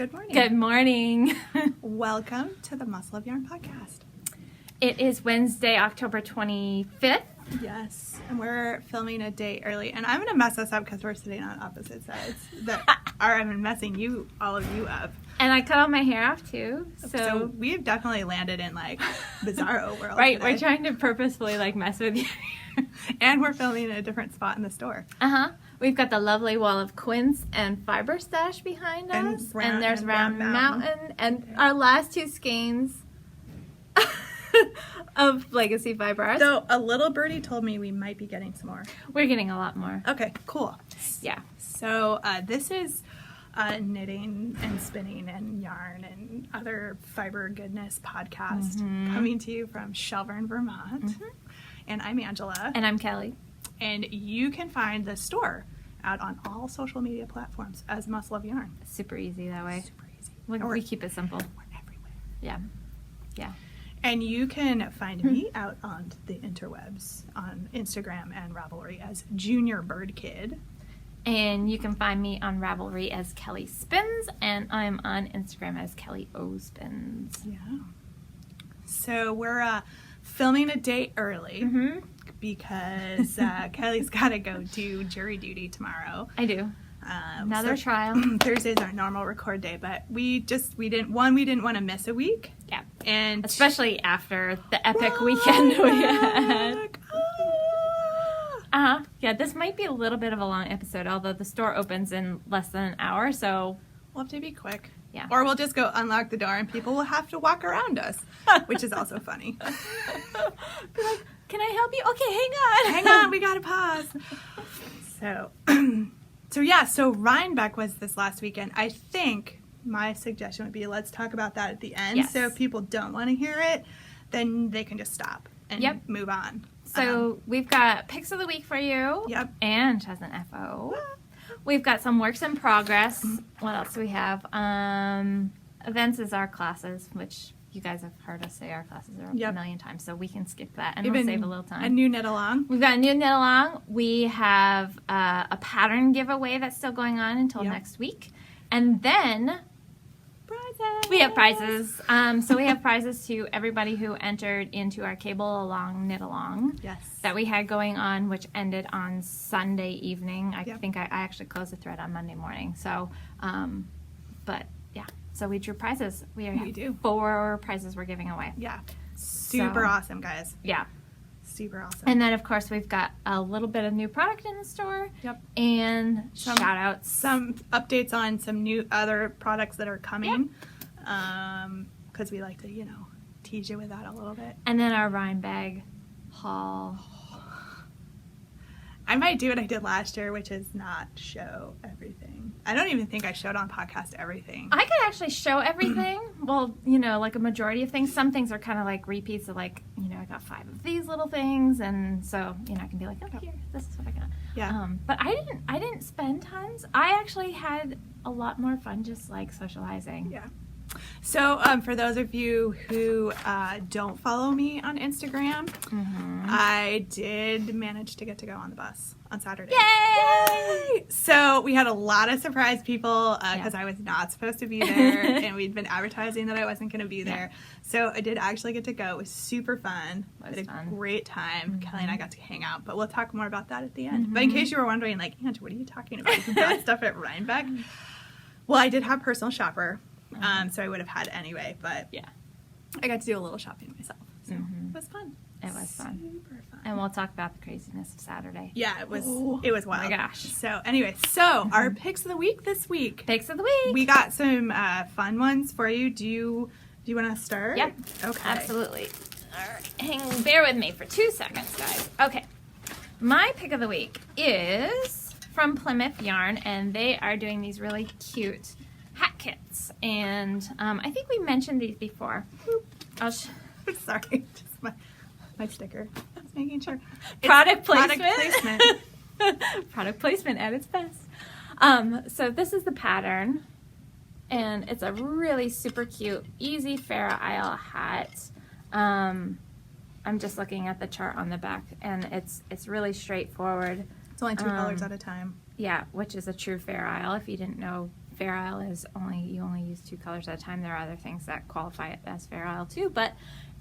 Good morning. Good morning. Welcome to the Muscle of Yarn podcast. It is Wednesday, October 25th. Yes, and we're filming a day early, and I'm going to mess us up because we're sitting on opposite sides. I'm messing all of you up. And I cut all my hair off too. So we've definitely landed in like bizarro world. Right, today. we're trying to purposefully like mess with you. And we're filming in a different spot in the store. We've got the lovely wall of quince and fiber stash behind us. And there's Round Mountain. And our last two skeins of legacy fiber. So a little birdie told me we might be getting some more. We're getting a lot more. Okay, cool. Yeah. So this is knitting and spinning and yarn and other fiber goodness podcast coming to you from Shelburne, Vermont. And I'm Angela. And I'm Kelly. And you can find the store out on all social media platforms as Muscle of Yarn. Super easy that way. Super easy. We keep it simple. We're everywhere. Yeah. Yeah. And you can find me out on the interwebs on Instagram and Ravelry as Junior Bird Kid. And you can find me on Ravelry as Kelly Spins, and I'm on Instagram as Kelly O Spins. Yeah. So we're filming a day early because Kelly's got to go do jury duty tomorrow. I do. Another trial. Thursday's our normal record day, but we didn't want to miss a week. Yeah. And especially after the epic weekend we had. Yeah, this might be a little bit of a long episode, although the store opens in less than an hour, so we'll have to be quick. Yeah. Or we'll just go unlock the door and people will have to walk around us, which is also funny. Be like, can I help you? Okay, hang on. Hang on, we gotta pause. So Rhinebeck was this last weekend. I think my suggestion would be let's talk about that at the end. Yes. So if people don't want to hear it, then they can just stop and move on. So we've got picks of the week for you. Yep. And has an FO. We've got some works in progress. What else do we have? Events is our classes, which you guys have heard us say our classes are a million times, so we can skip that and we'll save a little time. A new knit along. We've got a new knit along. We have a pattern giveaway that's still going on until next week. And then Prizes. we have prizes. So we have prizes to everybody who entered into our Cablealong knit along. Yes. That we had going on, which ended on Sunday evening. I think I actually closed the thread on Monday morning. So, but yeah. So we drew prizes. We do 4 prizes we're giving away. Yeah. Super awesome, guys. Yeah. Super awesome. And then, of course, we've got a little bit of new product in the store. Yep. And shout outs. Some updates on some new other products that are coming. Because we like to, tease you with that a little bit. And then our Rhinebeck haul. I might do what I did last year, which is not show everything. I don't even think I showed on podcast everything. I could actually show everything. Well, like a majority of things. Some things are kind of like repeats of like, I got 5 of these little things. And so, I can be like, oh, here, this is what I got. Yeah. But I didn't spend tons. I actually had a lot more fun just like socializing. Yeah. So for those of you who don't follow me on Instagram, I did manage to get to go on the bus on Saturday. Yay! So we had a lot of surprise people because I was not supposed to be there and we'd been advertising that I wasn't going to be there. So I did actually get to go. It was super fun. It was fun. Great time. Kelly and I got to hang out, but we'll talk more about that at the end. But in case you were wondering, like, Aunt, what are you talking about? You got stuff at Rhinebeck? Well, I did have personal shopper. So I would have had anyway, but I got to do a little shopping myself. So it was fun. It was fun. Super fun. And we'll talk about the craziness of Saturday. Yeah, it was wild. Oh my gosh. So anyway, our picks of the week this week. Picks of the week. We got some fun ones for you. Do you want to start? Yep. Okay. Absolutely. All right. Bear with me for 2 seconds, guys. Okay. My pick of the week is from Plymouth Yarn, and they are doing these really cute hat kits, and I think we mentioned these before. Sorry, just my sticker. Just making sure. Product placement. Product placement at its best. So this is the pattern, and it's a really super cute, easy Fair Isle hat. I'm just looking at the chart on the back, and it's really straightforward. It's only 2 colors at a time. Yeah, which is a true Fair Isle. If you didn't know, Fair Isle is you only use 2 colors at a time. There are other things that qualify it as Fair Isle too, but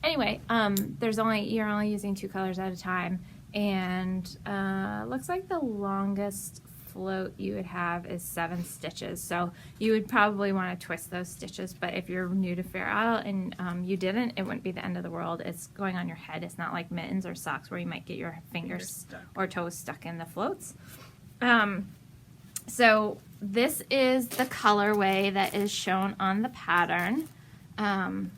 anyway, you're only using 2 colors at a time, and looks like the longest float you would have is 7 stitches. So you would probably want to twist those stitches, but if you're new to Fair Isle and you didn't, it wouldn't be the end of the world. It's going on your head. It's not like mittens or socks where you might get your fingers or toes stuck in the floats. So this is the colorway that is shown on the pattern. And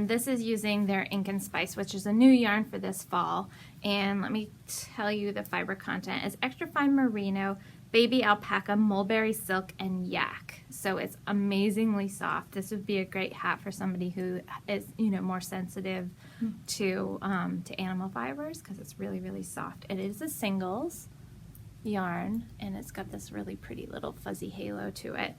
this is using their Ink and Spice, which is a new yarn for this fall. And let me tell you the fiber content is extra fine merino, baby alpaca, mulberry silk, and yak. So it's amazingly soft. This would be a great hat for somebody who is, more sensitive to animal fibers, because it's really, really soft. It is a singles yarn, and it's got this really pretty little fuzzy halo to it.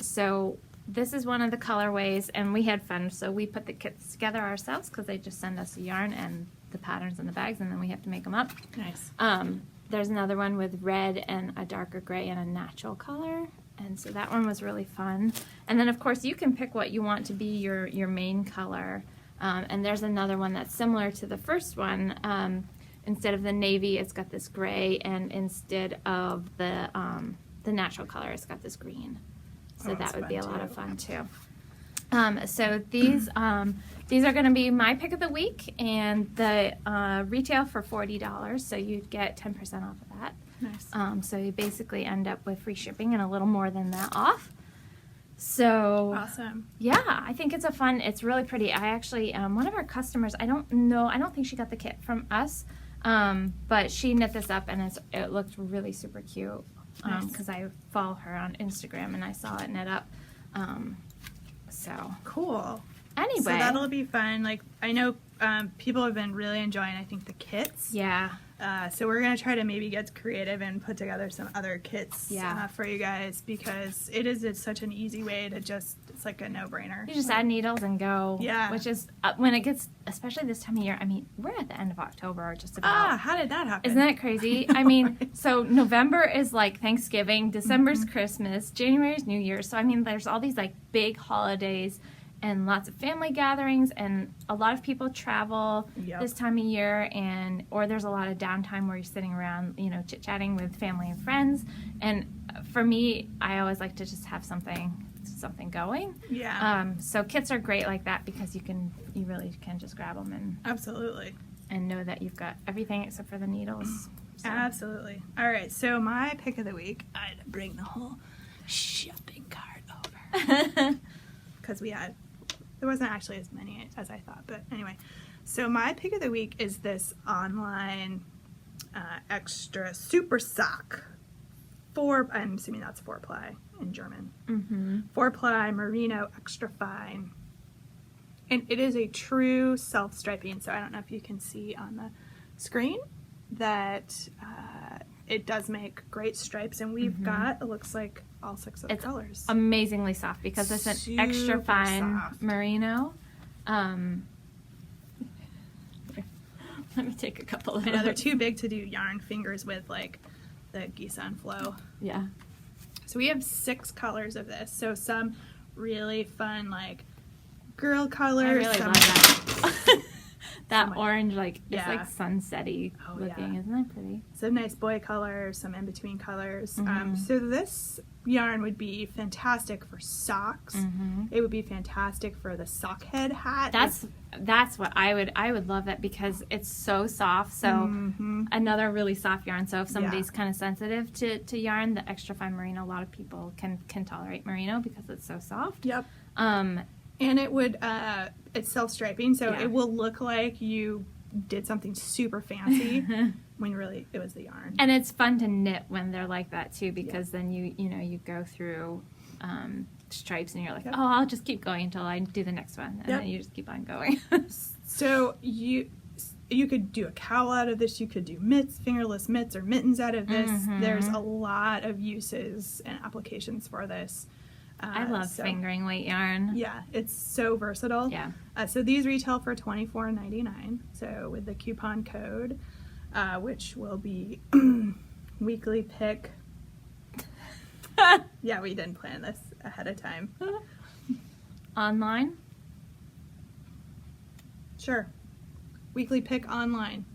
So this is one of the colorways, and we had fun. So we put the kits together ourselves because they just send us the yarn and the patterns and the bags, and then we have to make them up. Nice. There's another one with red and a darker gray and a natural color, and so that one was really fun. And then of course you can pick what you want to be your main color. And there's another one that's similar to the first one. Instead of the navy, it's got this gray, and instead of the natural color, it's got this green. So that would be a lot of fun too. So these are going to be my pick of the week, and the retail for $40, so you'd get 10% off of that. Nice. So you basically end up with free shipping and a little more than that off. So awesome. Yeah, I think it's really pretty. I actually, one of our customers, I don't think she got the kit from us, but she knit this up, and it looked really super cute. Because I follow her on Instagram, and I saw it knit up. So cool. Anyway, so that'll be fun. Like, I know people have been really enjoying, I think, the kits. Yeah. So we're gonna try to maybe get creative and put together some other kits for you guys, because it's such an easy way to it's like a no-brainer. You just add needles and go. Yeah. Which is when it gets, especially this time of year. I mean, we're at the end of October, just about. How did that happen? Isn't that crazy? I mean, so November is like Thanksgiving, December's Christmas, January's New Year's. So I mean, there's all these like big holidays and lots of family gatherings, and a lot of people travel this time of year, or there's a lot of downtime where you're sitting around, chit-chatting with family and friends. And for me, I always like to just have something going. Yeah. So kits are great like that, because you really can just grab them and absolutely, and know that you've got everything except for the needles. So. Absolutely. All right. So my pick of the week, I had to bring the whole shopping cart over because there wasn't actually as many as I thought, but anyway. So my pick of the week is this online extra super sock. I'm assuming that's 4-ply in German. 4-ply merino extra fine. And it is a true self-striping, so I don't know if you can see on the screen that it does make great stripes, and we've got, it looks like, all 6 of the colors. Amazingly soft, because it's an extra fine merino. Let me take a couple of I know they're too big to do yarn fingers with, like the geese on flow. Yeah. So we have 6 colors of this. So some really fun, like, girl colors. I really love that. That orange, like, it's like sunsetty looking. Isn't that pretty? Some nice boy colors, some in-between colors. So this yarn would be fantastic for socks. It would be fantastic for the sock head hat. That's what I would love that, because it's so soft. So another really soft yarn. So if somebody's kind of sensitive to yarn, the extra fine merino, a lot of people can tolerate merino because it's so soft. Yep. And it would, it's self-striping, so it will look like you did something super fancy when really it was the yarn. And it's fun to knit when they're like that too, because then you go through stripes and you're like, oh, I'll just keep going until I do the next one, and then you just keep on going. So you could do a cowl out of this, you could do mitts, fingerless mitts, or mittens out of this. There's a lot of uses and applications for this. I love fingering weight yarn. Yeah, it's so versatile. Yeah. So these retail for $24.99. So with the coupon code, which will be weekly pick. Yeah, we didn't plan this. ahead of time. Online? Sure. Weekly pick online.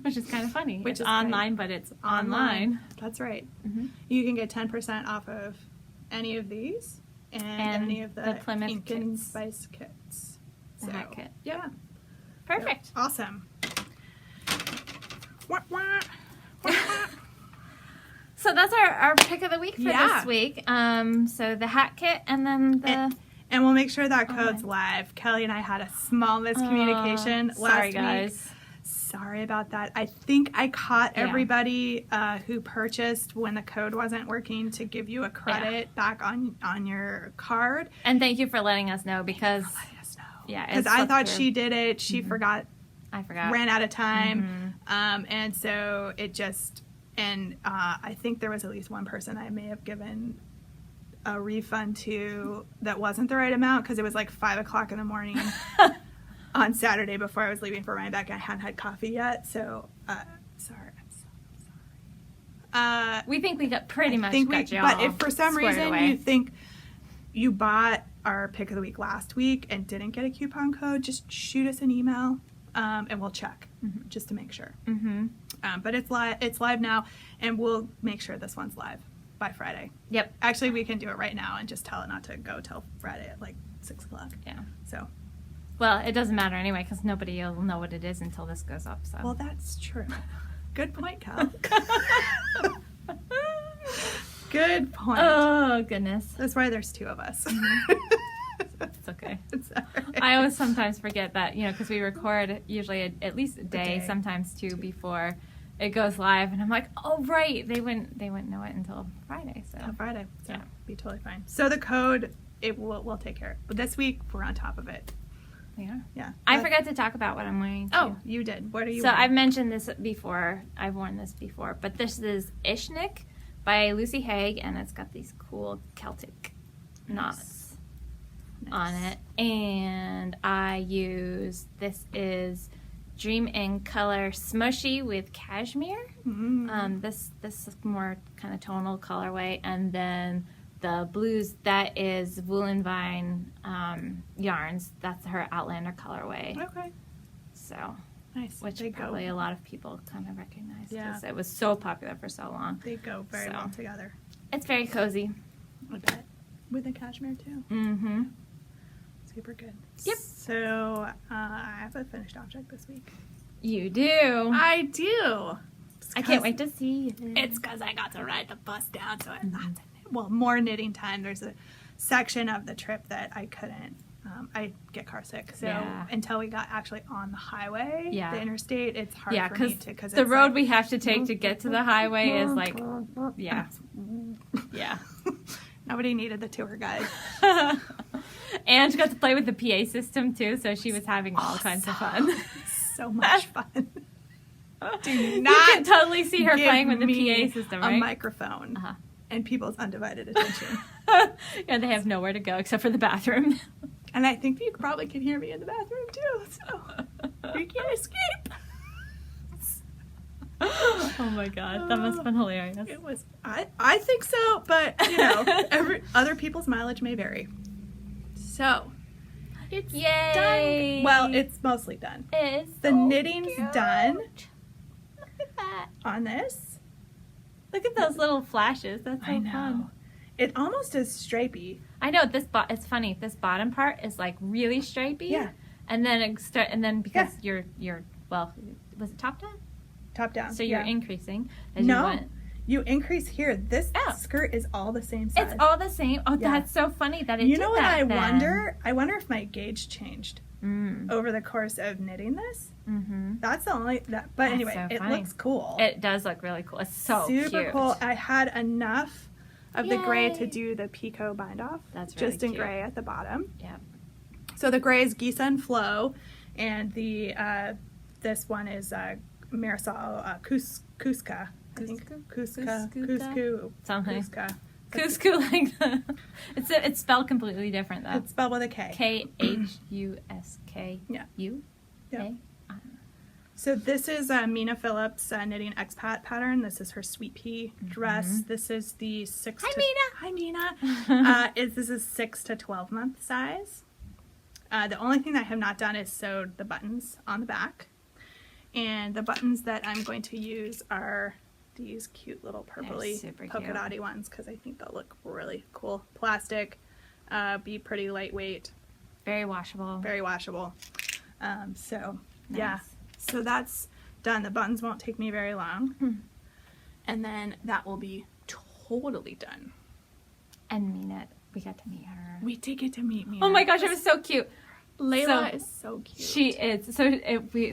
Which is kind of funny. Which It's is online, but it's online. That's right. Mm-hmm. You can get 10% off of any of these and any of the Plymouth ink and kits. spice kits. The hat kit. Yeah. Perfect. Yep. Awesome. Wah, wah. Wah, wah. So that's our pick of the week for this week. So the hat kit and then the... And we'll make sure that code's live. Kelly and I had a small miscommunication last sorry, week. guys. Sorry about that. I think I caught everybody who purchased when the code wasn't working to give you a credit back on your card. And thank you for letting us know because... Letting us know. Yeah, because I thought she did it. She forgot. I forgot. Ran out of time. And so it just... And I think there was at least one person I may have given a refund to that wasn't the right amount because it was like 5 o'clock in the morning on Saturday before I was leaving for Rhinebeck. I hadn't had coffee yet, so sorry. I'm so sorry. We think we got pretty much got you all but if for some reason away. you think you bought our pick of the week last week and didn't get a coupon code, just shoot us an email and we'll check just to make sure. But it's live now, and we'll make sure this one's live by Friday. Yep. Actually, we can do it right now and just tell it not to go till Friday at like 6 o'clock. Yeah. So. Well, it doesn't matter anyway because nobody will know what it is until this goes up. So. Well, that's true. Good point, Cal. Good point. Oh, goodness. That's why there's two of us. It's okay. It's all right. I always sometimes forget that, because we record usually at least a day, sometimes two before it goes live, and I'm like, oh right, they wouldn't know it until Friday. So Friday, so yeah, be totally fine. So the code, we'll take care of it. But this week we're on top of it. Yeah. Yeah. I forgot to talk about what I'm wearing. Too. Oh, you did. What are you? So wearing? I've mentioned this before. I've worn this before, but this is Ishnik by Lucy Haig, and it's got these cool Celtic knots on it. And I use this is Dream in Color Smushy with Cashmere. This is more kind of tonal colorway, and then the blues, that is Woolen Vine yarns. That's her Outlander colorway. Okay. So nice. which probably a lot of people kind of recognize because it was so popular for so long. They go very well together. It's very cozy. I bet. With the cashmere too. Super good. Yep. So I have a finished object this week. You do. I do. I can't wait to see it. It's because I got to ride the bus down, so more knitting time. There's a section of the trip that I couldn't. I get car sick, so until we got actually on the highway, the interstate, it's hard for me to, because the road we have to take to get to the highway is like, yeah. Nobody needed the tour guide. And she got to play with the PA system too, so she was having all kinds of fun. So much fun. Do not you can totally see her playing with the PA system, right? A microphone and people's undivided attention. Yeah, they have nowhere to go except for the bathroom. And I think you probably can hear me in the bathroom too, so we can't escape. Oh my god, that must have been hilarious. It was. I think so, but other people's mileage may vary. So it's done. Well, it's mostly done. It's the knitting's cute. done. Look at that. On this. Look at those little flashes. That's so fun. It almost is stripey. I know it's funny. This bottom part is like really stripey. Yeah. And then because you're well, was it top down? Top down. So you're increasing as you went. You increase here. This skirt is all the same size. It's all the same. Oh, that's so funny that it You did know what that I then. wonder? I wonder if my gauge changed over the course of knitting this. That's the only but That's anyway, so it funny. looks cool. It does look really cool. It's so super cute. cool. I had enough of the gray to do the picot bind off. That's really just in cute. gray at the bottom. Yeah. So the gray is Geese and Flow, and the this one is Marisol Cusca. I think Cuscu. Something. Cusca. Cuscu, like it's spelled completely different though. It's spelled with a K. K-H-U-S-K. Yeah. U? Yeah. A? So this is Mina Phillips Knitting Expat pattern. This is her Sweet Pea dress. This is the 6 Hi, to... Mina. Hi, Mina. This is 6 to 12 month size. The only thing that I have not done is sewed the buttons on the back. And the buttons that I'm going to use are these cute little purpley polka dotty ones because I think they'll look really cool. Plastic, be pretty lightweight. Very washable. Very washable. So, Nice. yeah. So that's done. The buttons won't take me very long. And then that will be totally done. And Mina, we got to meet her. We did get to meet Mina. Oh my gosh, it was so cute. Layla is so cute. She is.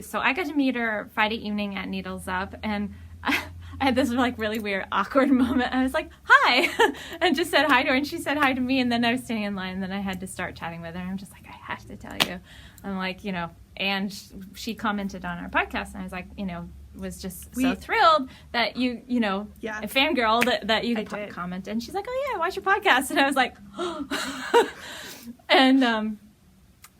So I got to meet her Friday evening at Needles Up, and I had this like really weird, awkward moment. I was like, hi, and just said hi to her, and she said hi to me, and then I was standing in line, and then I had to start chatting with her, and I'm just like, I have to tell you. I'm like, you know, and she commented on our podcast, and I was like, you know, was just so thrilled that you know, a fangirl that you commented, and she's like, oh yeah, I watch your podcast, and I was like, and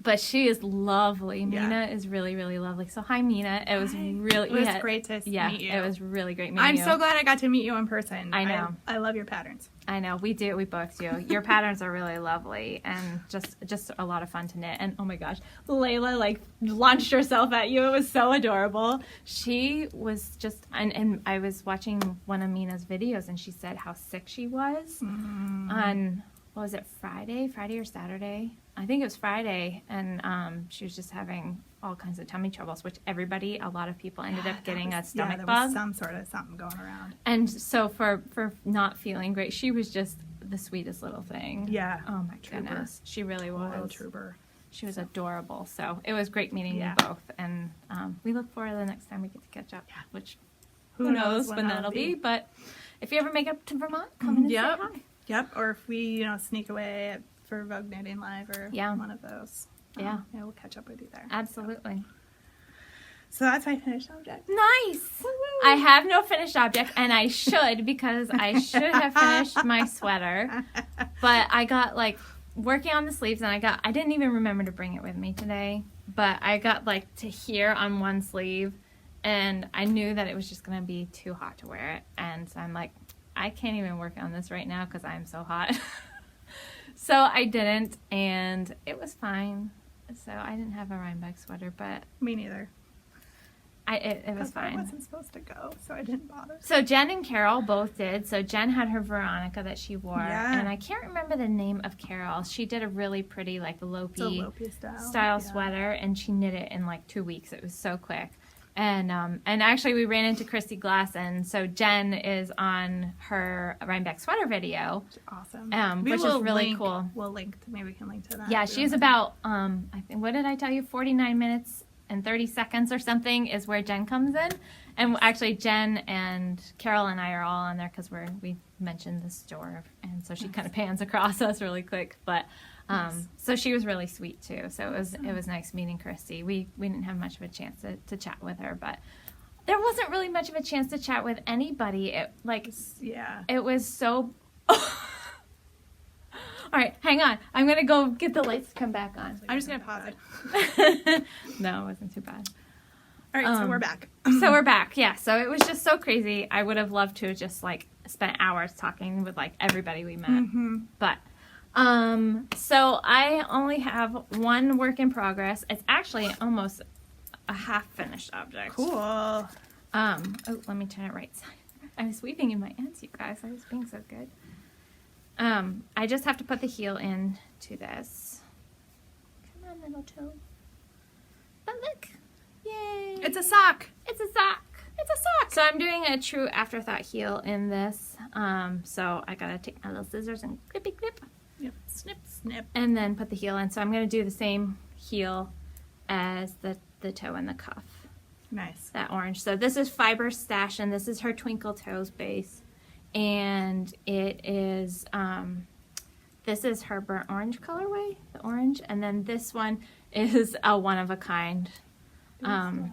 but she is lovely. Mina is really, really lovely. So hi, Mina. It was really great to meet you. It was really great meeting you. I'm so glad I got to meet you in person. I know. I love your patterns. I know. We do. We both do. Your patterns are really lovely and just a lot of fun to knit. And oh my gosh, Layla like launched herself at you. It was so adorable. She was just, and I was watching one of Mina's videos, and she said how sick she was on, what was it, Friday or Saturday? I think it was Friday, and she was just having all kinds of tummy troubles, which a lot of people ended up getting a stomach bug. There was some sort of something going around. And so for not feeling great, she was just the sweetest little thing. Yeah. Oh my goodness. She really was. Oh, trooper. She was adorable. So it was great meeting you both. And we look forward to the next time we get to catch up, which who knows when that'll be. But if you ever make it up to Vermont, come in and say hi. Yep. Or if we, sneak away for Vogue Knitting Live or one of those. Yeah, we'll catch up with you there. Absolutely. So that's my finished object. Nice. Woo-woo. I have no finished object, and I should, because I should have finished my sweater. But I got like working on the sleeves, and I didn't even remember to bring it with me today. But I got like to here on one sleeve, and I knew that it was just gonna be too hot to wear it, and so I'm like, I can't even work on this right now because I'm so hot. So I didn't, and it was fine. So I didn't have a Rhinebeck sweater, but me neither. It was fine. I wasn't supposed to go, so I didn't bother. So Jen and Carol both did. So Jen had her Veronica that she wore, and I can't remember the name of Carol. She did a really pretty like Lopi style sweater, and she knit it in like 2 weeks. It was so quick. And actually we ran into Christy Glasson. So Jen is on her Rhinebeck sweater video. Awesome. Which is really cool. We'll link to, maybe we can link to that. Yeah, she's about I think, what did I tell you? 49 minutes and 30 seconds or something is where Jen comes in. And actually Jen and Carol and I are all on there because we mentioned the store, and so she kind of pans across us really quick. But so she was really sweet too. So it was nice meeting Christy. We didn't have much of a chance to chat with her, but there wasn't really much of a chance to chat with anybody. It was so. All right, hang on. I'm gonna go get the lights to come back on. I'm just gonna pause it. No, it wasn't too bad. All right, so we're back. So we're back. Yeah. So it was just so crazy. I would have loved to have just like spent hours talking with like everybody we met, but. So I only have one work in progress. It's actually almost a half finished object. Cool. Oh, let me turn it right side. I was weaving in my ends, you guys. I was being so good. I just have to put the heel in to this. Come on, little toe. But look. Yay. It's a sock. It's a sock. It's a sock. So I'm doing a true afterthought heel in this. So I gotta take my little scissors and clippy clip. Yep. Snip, snip. And then put the heel in. So I'm going to do the same heel as the toe and the cuff. Nice. That orange. So this is Fiber Stash, and this is her Twinkle Toes base. And it is, this is her burnt orange colorway, the orange. And then this one is a one of a kind. No,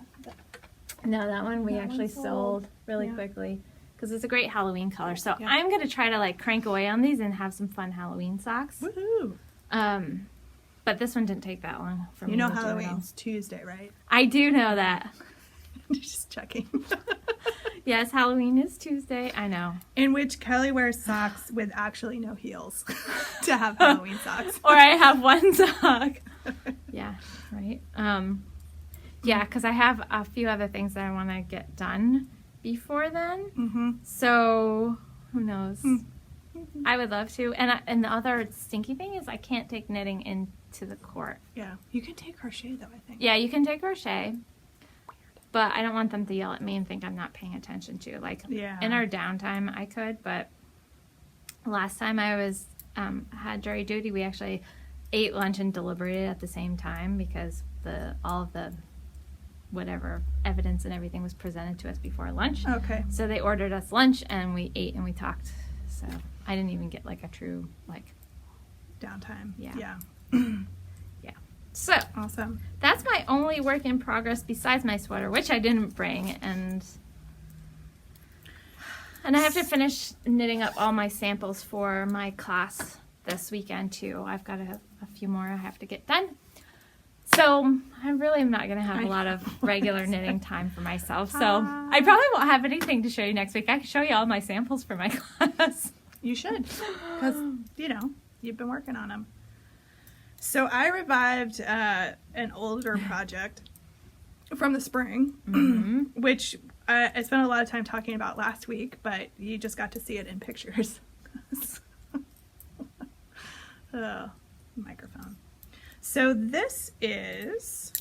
that one we actually sold really quickly. Because it's a great Halloween color. So I'm going to try to like crank away on these and have some fun Halloween socks. Woohoo! But this one didn't take that long for me. You know Halloween's Tuesday, right? I do know that. Just checking. Yes, Halloween is Tuesday. I know. In which Kelly wears socks with actually no heels to have Halloween socks. Or I have one sock. Yeah, right. Yeah, because I have a few other things that I want to get done before then. Mm-hmm. So who knows? Mm-hmm. I would love to. And the other stinky thing is I can't take knitting into the court. Yeah, you can take crochet though, I think. Yeah, you can take crochet. But I don't want them to yell at me and think I'm not paying attention to. Like, in our downtime, I could. But last time I was had jury duty, we actually ate lunch and deliberated at the same time because all of the whatever evidence and everything was presented to us before lunch. Okay. So they ordered us lunch and we ate and we talked. So I didn't even get like a true downtime. Yeah. Yeah. Yeah. So Awesome. that's my only work in progress besides my sweater, which I didn't bring, and I have to finish knitting up all my samples for my class this weekend too. I've got a few more I have to get done. So I really am not going to have a lot of regular knitting time for myself. So I probably won't have anything to show you next week. I can show you all my samples for my class. You should, because, you've been working on them. So I revived an older project from the spring, which I spent a lot of time talking about last week, but you just got to see it in pictures. Microphone. So this is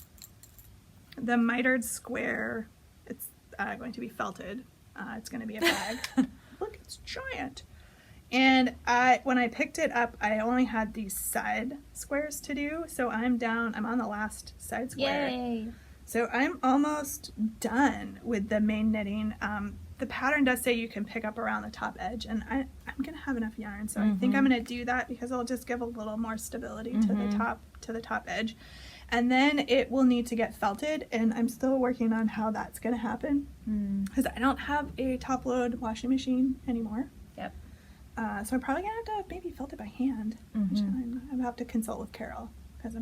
the mitered square. It's going to be felted. It's going to be a bag. Look, it's giant. And when I picked it up, I only had these side squares to do. So I'm on the last side square. Yay. So I'm almost done with the main knitting. The pattern does say you can pick up around the top edge, and I'm going to have enough yarn. So I think I'm going to do that because it'll just give a little more stability to the top edge. And then it will need to get felted, and I'm still working on how that's going to happen because I don't have a top load washing machine anymore. Yep. So I'm probably going to have to maybe felt it by hand, which I'm going to have to consult with Carol because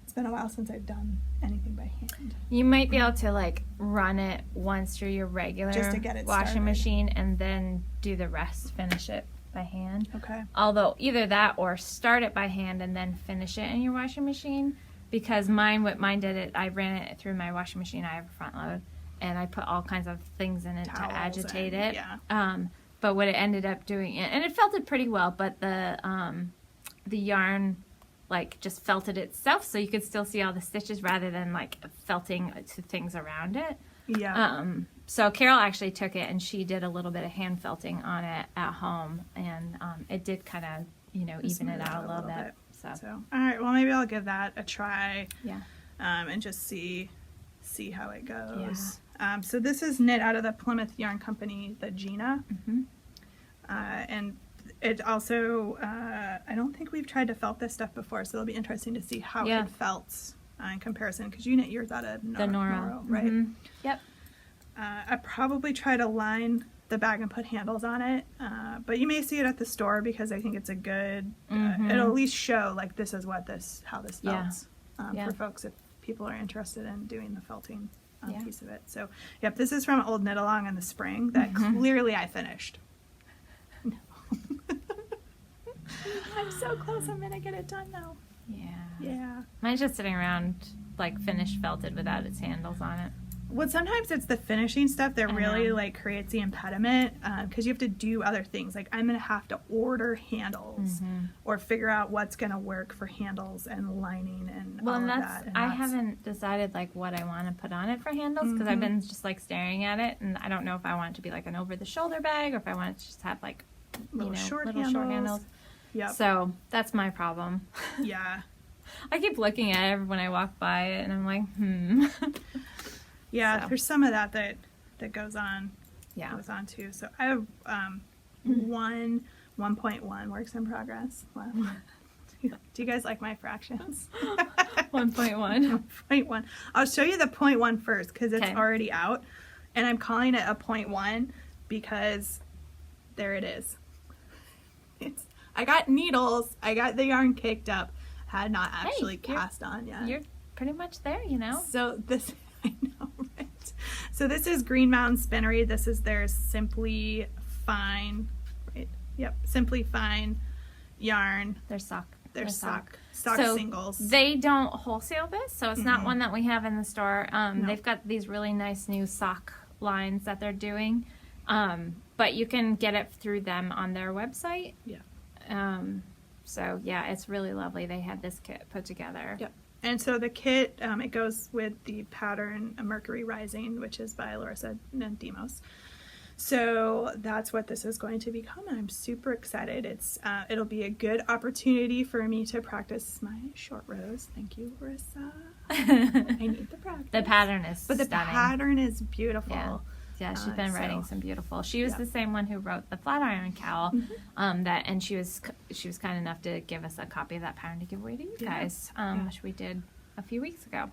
it's been a while since I've done anything by hand. You might be able to run it once through your regular Just to get it washing started. Machine and then do the rest, finish it by hand. Okay. Although either that or start it by hand and then finish it in your washing machine, because mine did it, I ran it through my washing machine. I have a front load and I put all kinds of things in it Towels to agitate and, it. Yeah. But what it ended up doing, and it felted pretty well, but the yarn just felted itself, so you could still see all the stitches rather than felting to things around it. Yeah. So Carol actually took it and she did a little bit of hand felting on it at home, and it did kind of even it out a little bit. So all right, well maybe I'll give that a try. Yeah. And just see how it goes. Yeah. So this is knit out of the Plymouth Yarn Company, the Gina. And it also, I don't think we've tried to felt this stuff before, so it'll be interesting to see how it felts in comparison, because you knit yours out of the Noro, right? Yep. I probably try to line the bag and put handles on it, but you may see it at the store because I think it's a good, it'll at least show this is how this felts for folks if people are interested in doing the felting piece of it. So, yep, this is from Old Knit Along in the spring that clearly I finished. I'm so close. I'm gonna get it done now. Yeah. Mine's just sitting around finished felted without its handles on it. Well, sometimes it's the finishing stuff that really creates the impediment because you have to do other things. I'm gonna have to order handles or figure out what's gonna work for handles and lining and all of that. And I haven't decided what I want to put on it for handles because I've been just staring at it, and I don't know if I want it to be an over the shoulder bag or if I want it to just have little short handles. Yep. So that's my problem. Yeah. I keep looking at it when I walk by it, and I'm like, Yeah, So. there's some of that goes on. Yeah. Goes on too. So I have 1.1 works in progress. Wow. Do you guys like my fractions? 1.1. 1.1. I'll show you the 0.1 first because it's already out, and I'm calling it a 0.1 because there it is. I got needles. I got the yarn caked up. Had not actually cast on yet. You're pretty much there, So this, I know, right? So this is Green Mountain Spinnery. This is their Simply Fine, right? Yep, Simply Fine yarn. Their sock. Sock So singles. They don't wholesale this, so it's not one that we have in the store. No. They've got these really nice new sock lines that they're doing, but you can get it through them on their website. Yeah. So yeah, it's really lovely. They had this kit put together. Yep. And so the kit, it goes with the pattern Mercury Rising, which is by Larissa Nandimos. So that's what this is going to become, and I'm super excited. It'll be a good opportunity for me to practice my short rows. Thank you, Larissa. I need the practice. The pattern is But the stunning. pattern is beautiful. Yeah, she's been writing some beautiful. She was the same one who wrote the flat iron cowl. And she was kind enough to give us a copy of that pattern to give away to you guys, which we did a few weeks ago.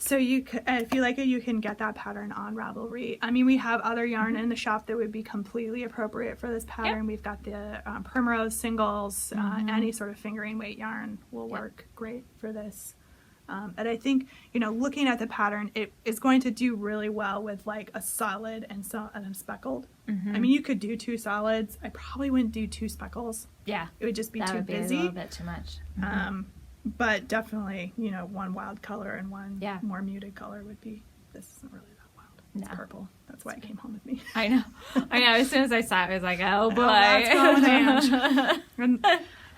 So you could, if you like it, you can get that pattern on Ravelry. I mean, we have other yarn in the shop that would be completely appropriate for this pattern. We've got the Primrose singles, any sort of fingering weight yarn will work great for this. And I think, looking at the pattern, it is going to do really well with like a solid and a speckled. I mean, you could do 2 solids. I probably wouldn't do 2 speckles. Yeah. It would just be that too would be busy. a little bit too much. But definitely, 1 wild color and 1 more muted color would be, this isn't really that wild. It's purple. That's why it came home with me. I know. As soon as I saw it, I was like, oh boy. That's going with Ange.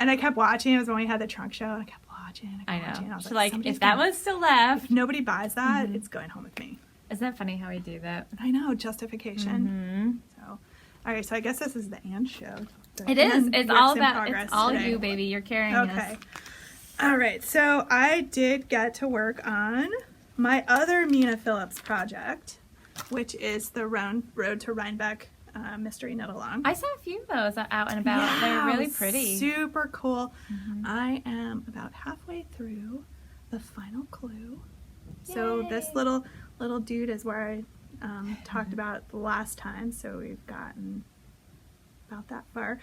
And I kept watching. It was when we had the trunk show, and I kept watching. I know. I was So like, somebody's if that one's still left. If nobody buys that, it's going home with me. Isn't that funny how we do that? I know, justification. So, all right, so I guess this is the Ange show. It is. It's all about, progress it's all today. you, baby. You're carrying Okay. us. All right, so I did get to work on my other Mina Phillips project, which is the Road to Rhinebeck Mystery Knit Along. I saw a few of those out and about. They're really pretty. Super cool. I am about halfway through the final clue. So this little dude is where I talked about the last time. So we've gotten about that far.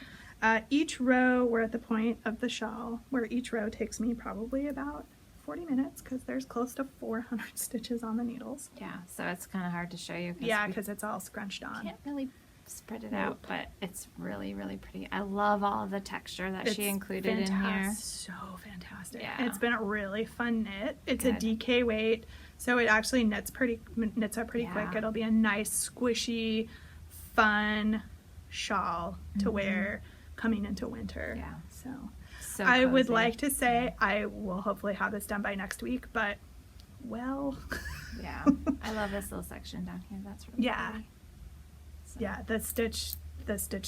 Each row, we're at the point of the shawl where each row takes me probably about 40 minutes because there's close to 400 stitches on the needles. Yeah, so it's kind of hard to show you. Yeah, because it's all scrunched on. Can't really spread it out, but it's really, really pretty. I love all of the texture that she included in here. So fantastic. Yeah. It's been a really fun knit. It's a DK weight, so it actually knits up pretty quick. It'll be a nice, squishy, fun shawl to wear coming into winter. Yeah. So I would like to say I will hopefully have this done by next week, but yeah. I love this little section down here. That's really pretty. So. Yeah, the stitch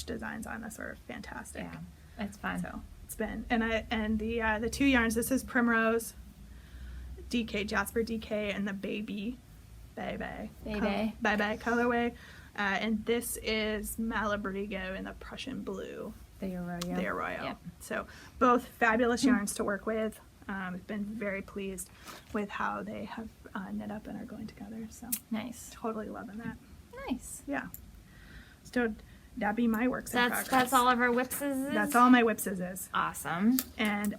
designs on this are fantastic. Yeah, it's fun. So it's been and the 2 yarns. This is Primrose, DK Jasper DK, and the Baby colorway, and this is Malabrigo in the Prussian Blue. The Arroyo. Yep. So both fabulous yarns to work with. I've been very pleased with how they have knit up and are going together. So nice. Totally loving that. Nice. Yeah. So that'd be my works in progress. That's all of our whipses. That's all my whipses is. Awesome. And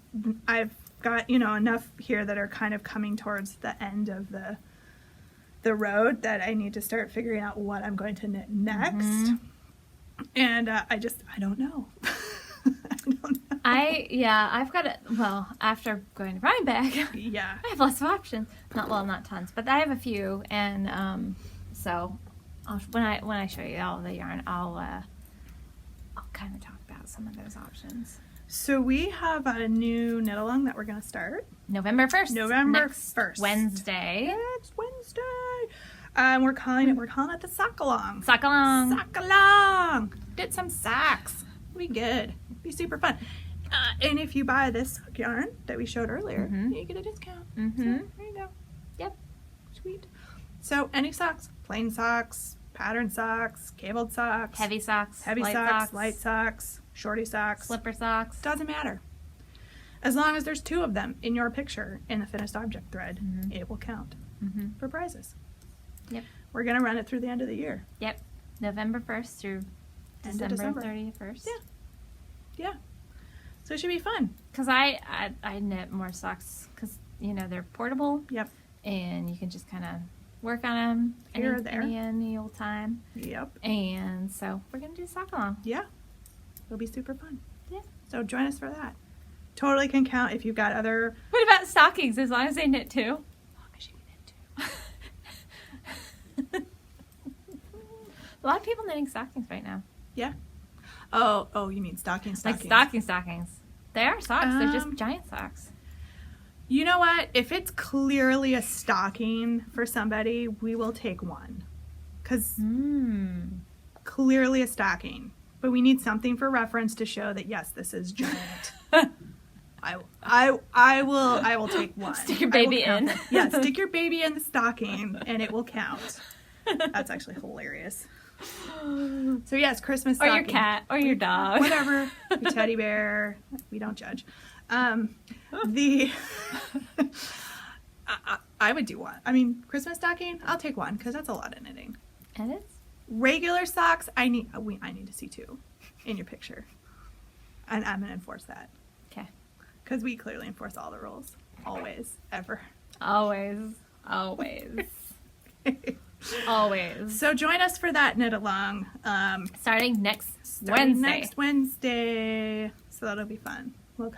I've got enough here that are kind of coming towards the end of the road that I need to start figuring out what I'm going to knit next. And I don't know. I don't know. I've got it. Well, after going to Rhinebeck, yeah, I have lots of options. Not tons, but I have a few. And so when I show you all the yarn, I'll kind of talk about some of those options. So we have a new knit along that we're going to start November 1st. Next 1st. Wednesday. Next Wednesday. We're calling it the sock along. Sock along. Sock along. Get some socks. It'll be good. It'll be super fun. And if you buy this sock yarn that we showed earlier, you get a discount. So there you go. Yep. Sweet. So any socks, plain socks, pattern socks, cabled socks, heavy socks, light socks, shorty socks, slipper socks. Doesn't matter. As long as there's 2 of them in your picture in the finished object thread, it will count for prizes. Yep. We're going to run it through the end of the year. Yep. November 1st through December 31st. Yeah. So it should be fun. Because I knit more socks because, they're portable. Yep. And you can just kind of work on them Here or there. any old time. Yep. And so we're going to do sock along. Yeah. It'll be super fun. Yeah. So join us for that. Totally can count if you've got other... What about stockings, as long as they knit too? As you knit too. A lot of people knitting stockings right now. Yeah. Oh, you mean stockings. Like stockings. They are socks. They're just giant socks. You know what? If it's clearly a stocking for somebody, we will take one. Because clearly a stocking. But we need something for reference to show that, yes, this is giant. I will take one. Stick your baby in. Yeah, stick your baby in the stocking and it will count. That's actually hilarious. So yes, Christmas Or stocking. your cat, or your dog. Whatever. Your teddy bear. We don't judge. I would do one. I mean, Christmas stocking, I'll take one because that's a lot of knitting. It is. Regular socks, I need to see two in your picture. And I'm going to enforce that. Okay. Because we clearly enforce all the rules. Always. Ever. Always. Always. So join us for that knit along. Starting next Wednesday. So that'll be fun. We'll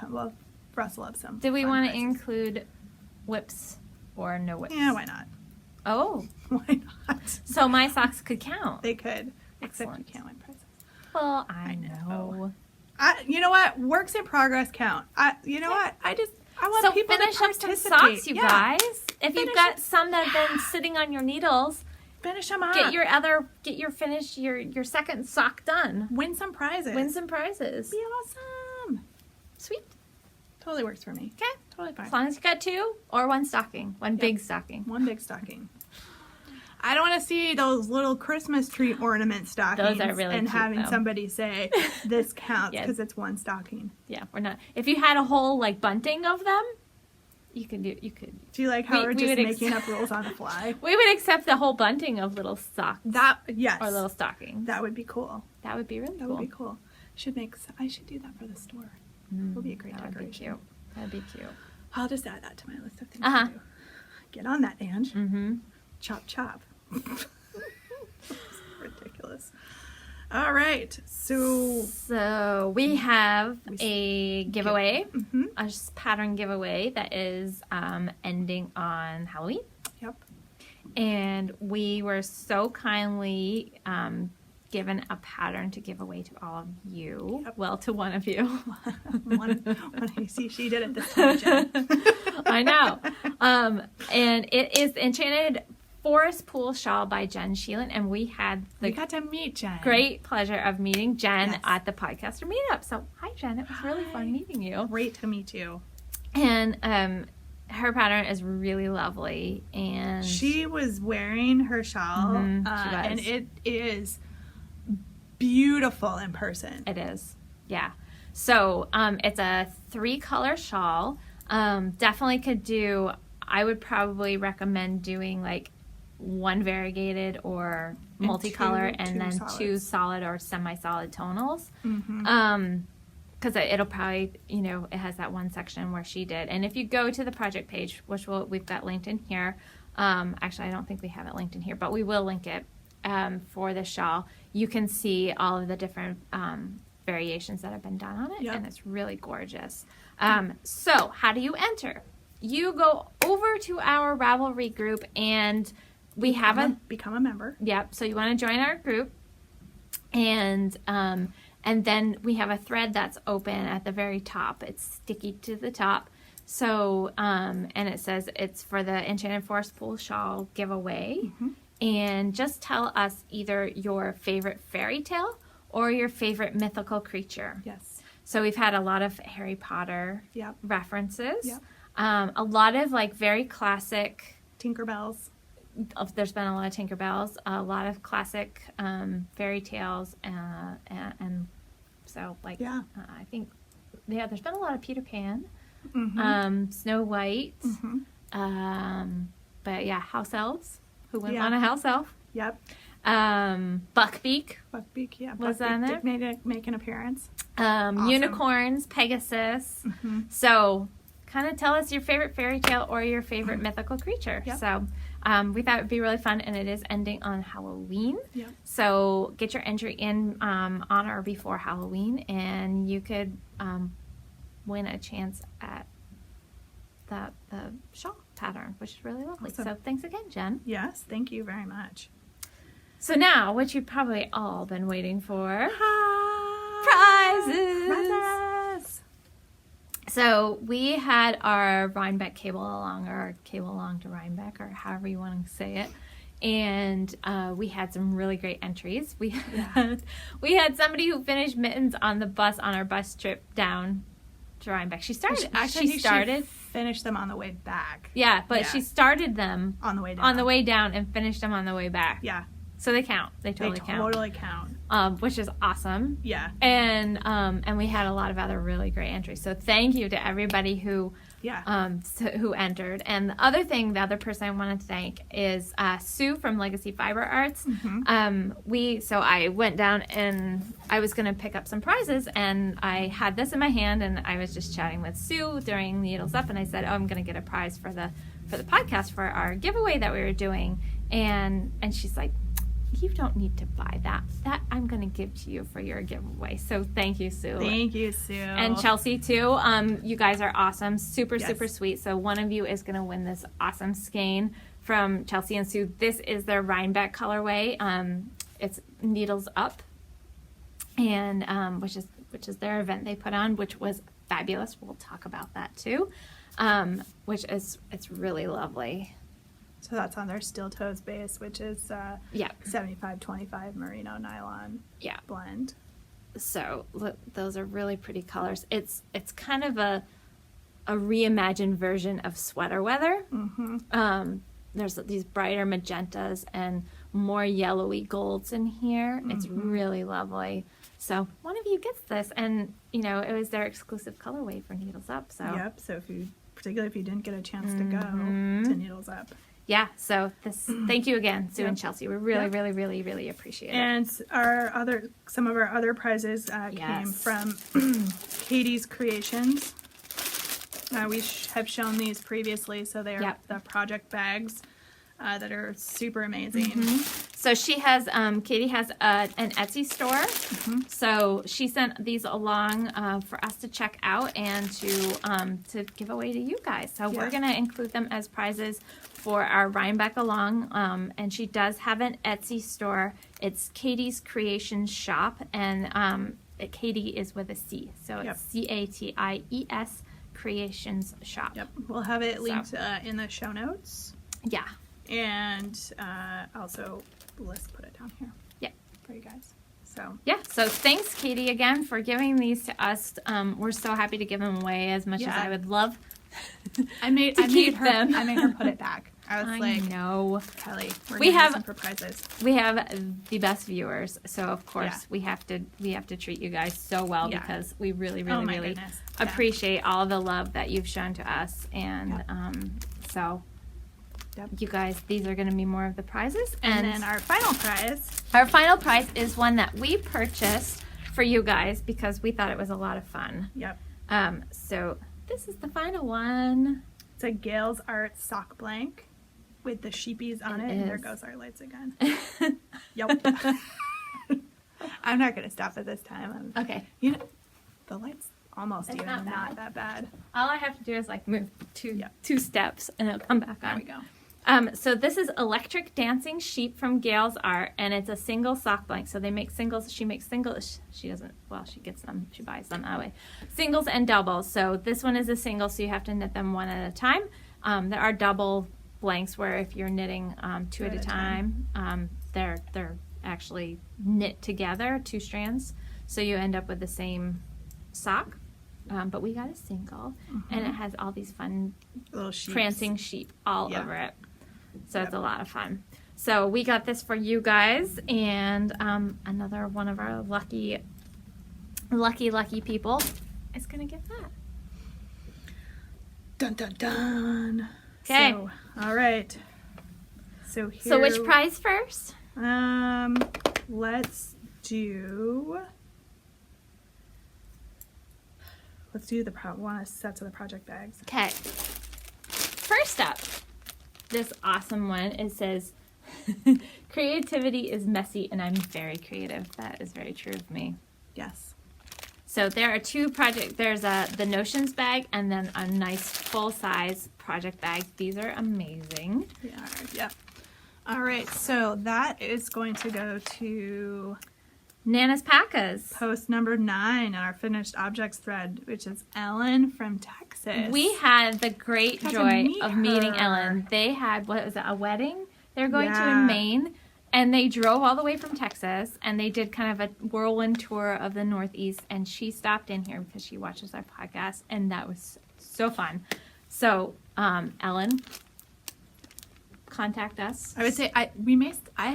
rustle up some. Do we fun want to prizes. include whips or no whips? Yeah, why not? Oh. Why not? So my socks could count. They could. Except Excellent. you can't win prizes. Well, I know. You know what? Works in progress count. You know what? I want So people finish to up some participate. socks, you Yeah. guys. If you've Finish got them. some that have been sitting on your needles, Finish them up. get your second sock done. Win some prizes. Win some prizes. Be awesome. Sweet. Totally works for me. Okay. Totally fine. As long as you got two or one stocking. One big stocking. One big stocking. I don't want to see those little Christmas tree ornament stockings. Those are really and cute, having though. somebody say this counts Yes. because it's one stocking. Yeah, we're not. If you had a whole like bunting of them, you could. Do you like how We- we're we just would making up rules on the fly? We would accept the whole bunting of little socks Yes. or little stockings. That would be cool. That would be really That cool. would be cool. I should do that for the store. It'll be a great That would be decoration. cute. That'd be cute. I'll just add that to my list of things Uh-huh. to do. Get on that, Ange. Mm-hmm. Chop, chop. Ridiculous. All right. So we have a giveaway, Mhm. a pattern giveaway that is ending on Halloween. Yep. And we were so kindly given a pattern to give away to all of you. Yep. Well, to one of you. You see, she did it this time, Jen. I know. And it is the Enchanted Forest Pool Shawl by Jen Sheelan. And we had the We got to meet Jen. great pleasure of meeting Jen Yes. at the Podcaster Meetup. So, hi, Jen. It was really fun meeting you. Great to meet you. And her pattern is really lovely. And She was wearing her shawl, Mhm, she was. and it is beautiful in person. it is. Yeah. So, it's a 3-color shawl. Definitely could do, I would probably recommend doing like one variegated or And multicolor two and then solids. 2 solid or semi-solid tonals. Mhm. Because it'll probably, it has that one section where she did. And if you go to the project page, which we've got linked in here, actually I don't think we have it linked in here, but we will link it for the shawl. You can see all of the different variations that have been done on it, Yep. and it's really gorgeous. So how do you enter? You go over to our Ravelry group, and we have become a member. Yep. So you want to join our group, and then we have a thread that's open at the very top. It's sticky to the top. So and it says it's for the Enchanted Forest Pool Shawl giveaway, and just tell us either your favorite fairy tale or your favorite mythical creature. Yes. So we've had a lot of Harry Potter Yep. references. Yep. A lot of like very classic. Tinkerbells. There's been a lot of Tinkerbells, a lot of classic fairy tales, and so like Yeah. I think there's been a lot of Peter Pan, Mhm. Snow White, Mhm. but yeah, house elves. Who wouldn't Yeah. want a house elf? Yep. Buckbeak, Buckbeak. Yeah. Was Buckbeak on there? did make an appearance. unicorns, Pegasus. Mhm. So kind of tell us your favorite fairy tale or your favorite mythical creature. Yep. So We thought it would be really fun, and it is ending on Halloween. Yep. So get your entry in on or before Halloween, and you could win a chance at the shawl pattern, which is really lovely. Awesome. So thanks again, Jen. Yes, thank you very much. So now, what you've probably all been waiting for, Prizes! prizes. So we had our Rhinebeck Cablealong, or Cablealong to Rhinebeck, or however you want to say it. And we had some really great entries. We had somebody who finished mittens on the bus on our bus trip down to Rhinebeck. She started. She finished them on the way back. Yeah, but she started them on the way down. And finished them on the way back. Yeah. So they count. They totally count. Which is awesome. Yeah. And we had a lot of other really great entries. So thank you to everybody who who entered. And the other person I wanted to thank is Sue from Legacy Fiber Arts. Mm-hmm. So I went down and I was going to pick up some prizes, and I had this in my hand, and I was just chatting with Sue during Needles Up, and I said, I'm going to get a prize for the podcast for our giveaway that we were doing. And she's like, you don't need to buy that. That I'm going to give to you for your giveaway. So thank you, Sue. Thank you, Sue. And Chelsea, too. You guys are awesome. Super sweet. So one of you is going to win this awesome skein from Chelsea and Sue. This is their Rhinebeck colorway. It's Needles Up, and which is their event they put on, which was fabulous. We'll talk about that, too. It's really lovely. So that's on their steel toes base, which is 75-25 merino nylon blend. So look, those are really pretty colors. It's kind of a reimagined version of sweater weather. Mm-hmm. There's these brighter magentas and more yellowy golds in here. Mm-hmm. It's really lovely. So one of you gets this, and it was their exclusive colorway for Needles Up. So yep. So particularly if you didn't get a chance to go to Needles Up. Yeah, so thank you again, Sue and Chelsea. We really, really, really, really appreciate it. And some of our other prizes came from Katie's Creations. We have shown these previously, so they are the project bags that are super amazing. Mm-hmm. So Katie has an Etsy store. Mm-hmm. So she sent these along for us to check out and to give away to you guys. So we're going to include them as prizes for our Rhinebeck Along. And she does have an Etsy store. It's Katie's Creations Shop, and Katie is with a C. So it's CATIES Creations Shop. Yep. We'll have it linked in the show notes. Yeah. And also, let's put it down here. Yeah. For you guys. So thanks, Katie, again for giving these to us. We're so happy to give them away as much as I would love. I made her put it back. I was know, Kelly, we have some for prizes. We have the best viewers, so of course we have to treat you guys so well because we really, really, really appreciate all the love that you've shown to us, and you guys, these are going to be more of the prizes. And then our final prize is one that we purchased for you guys because we thought it was a lot of fun. Yep. So this is the final one. It's a Gales Art sock blank with the sheepies on it. And there goes our lights again. Yep. I'm not going to stop it this time. Okay. The lights almost it's not that bad. All I have to do is move two steps and it'll come back on. There we go. So this is Electric Dancing Sheep from Gales Art, and it's a single sock blank. So they make singles. She makes singles. She doesn't. Well, she gets them. She buys them that way. Singles and doubles. So this one is a single, so you have to knit them one at a time. There are double blanks where if you're knitting two at a time, they're actually knit together, two strands. So you end up with the same sock. But we got a single, and it has all these fun little prancing sheep all over it. So it's a lot of fun. So we got this for you guys, and another one of our lucky people is going to get that. Dun, dun, dun. Okay. So, all right. So which prize first? Let's do one of sets of the project bags. Okay. First up, this awesome one. It says, creativity is messy and I'm very creative. That is very true of me. Yes. So there are two projects. There's the Notions bag and then a nice full-size project bag. These are amazing. Yeah. Yep. All right. So that is going to go to Nana's Packas. post number 9 in our finished objects thread, which is Ellen from Texas. We had the great Got to joy meet of meeting her. Ellen. They had, what was it, a wedding they're going to Yeah. in Maine. And they drove all the way from Texas, and they did kind of a whirlwind tour of the Northeast, and she stopped in here because she watches our podcast, and that was so fun. So, Ellen, contact us. I would say I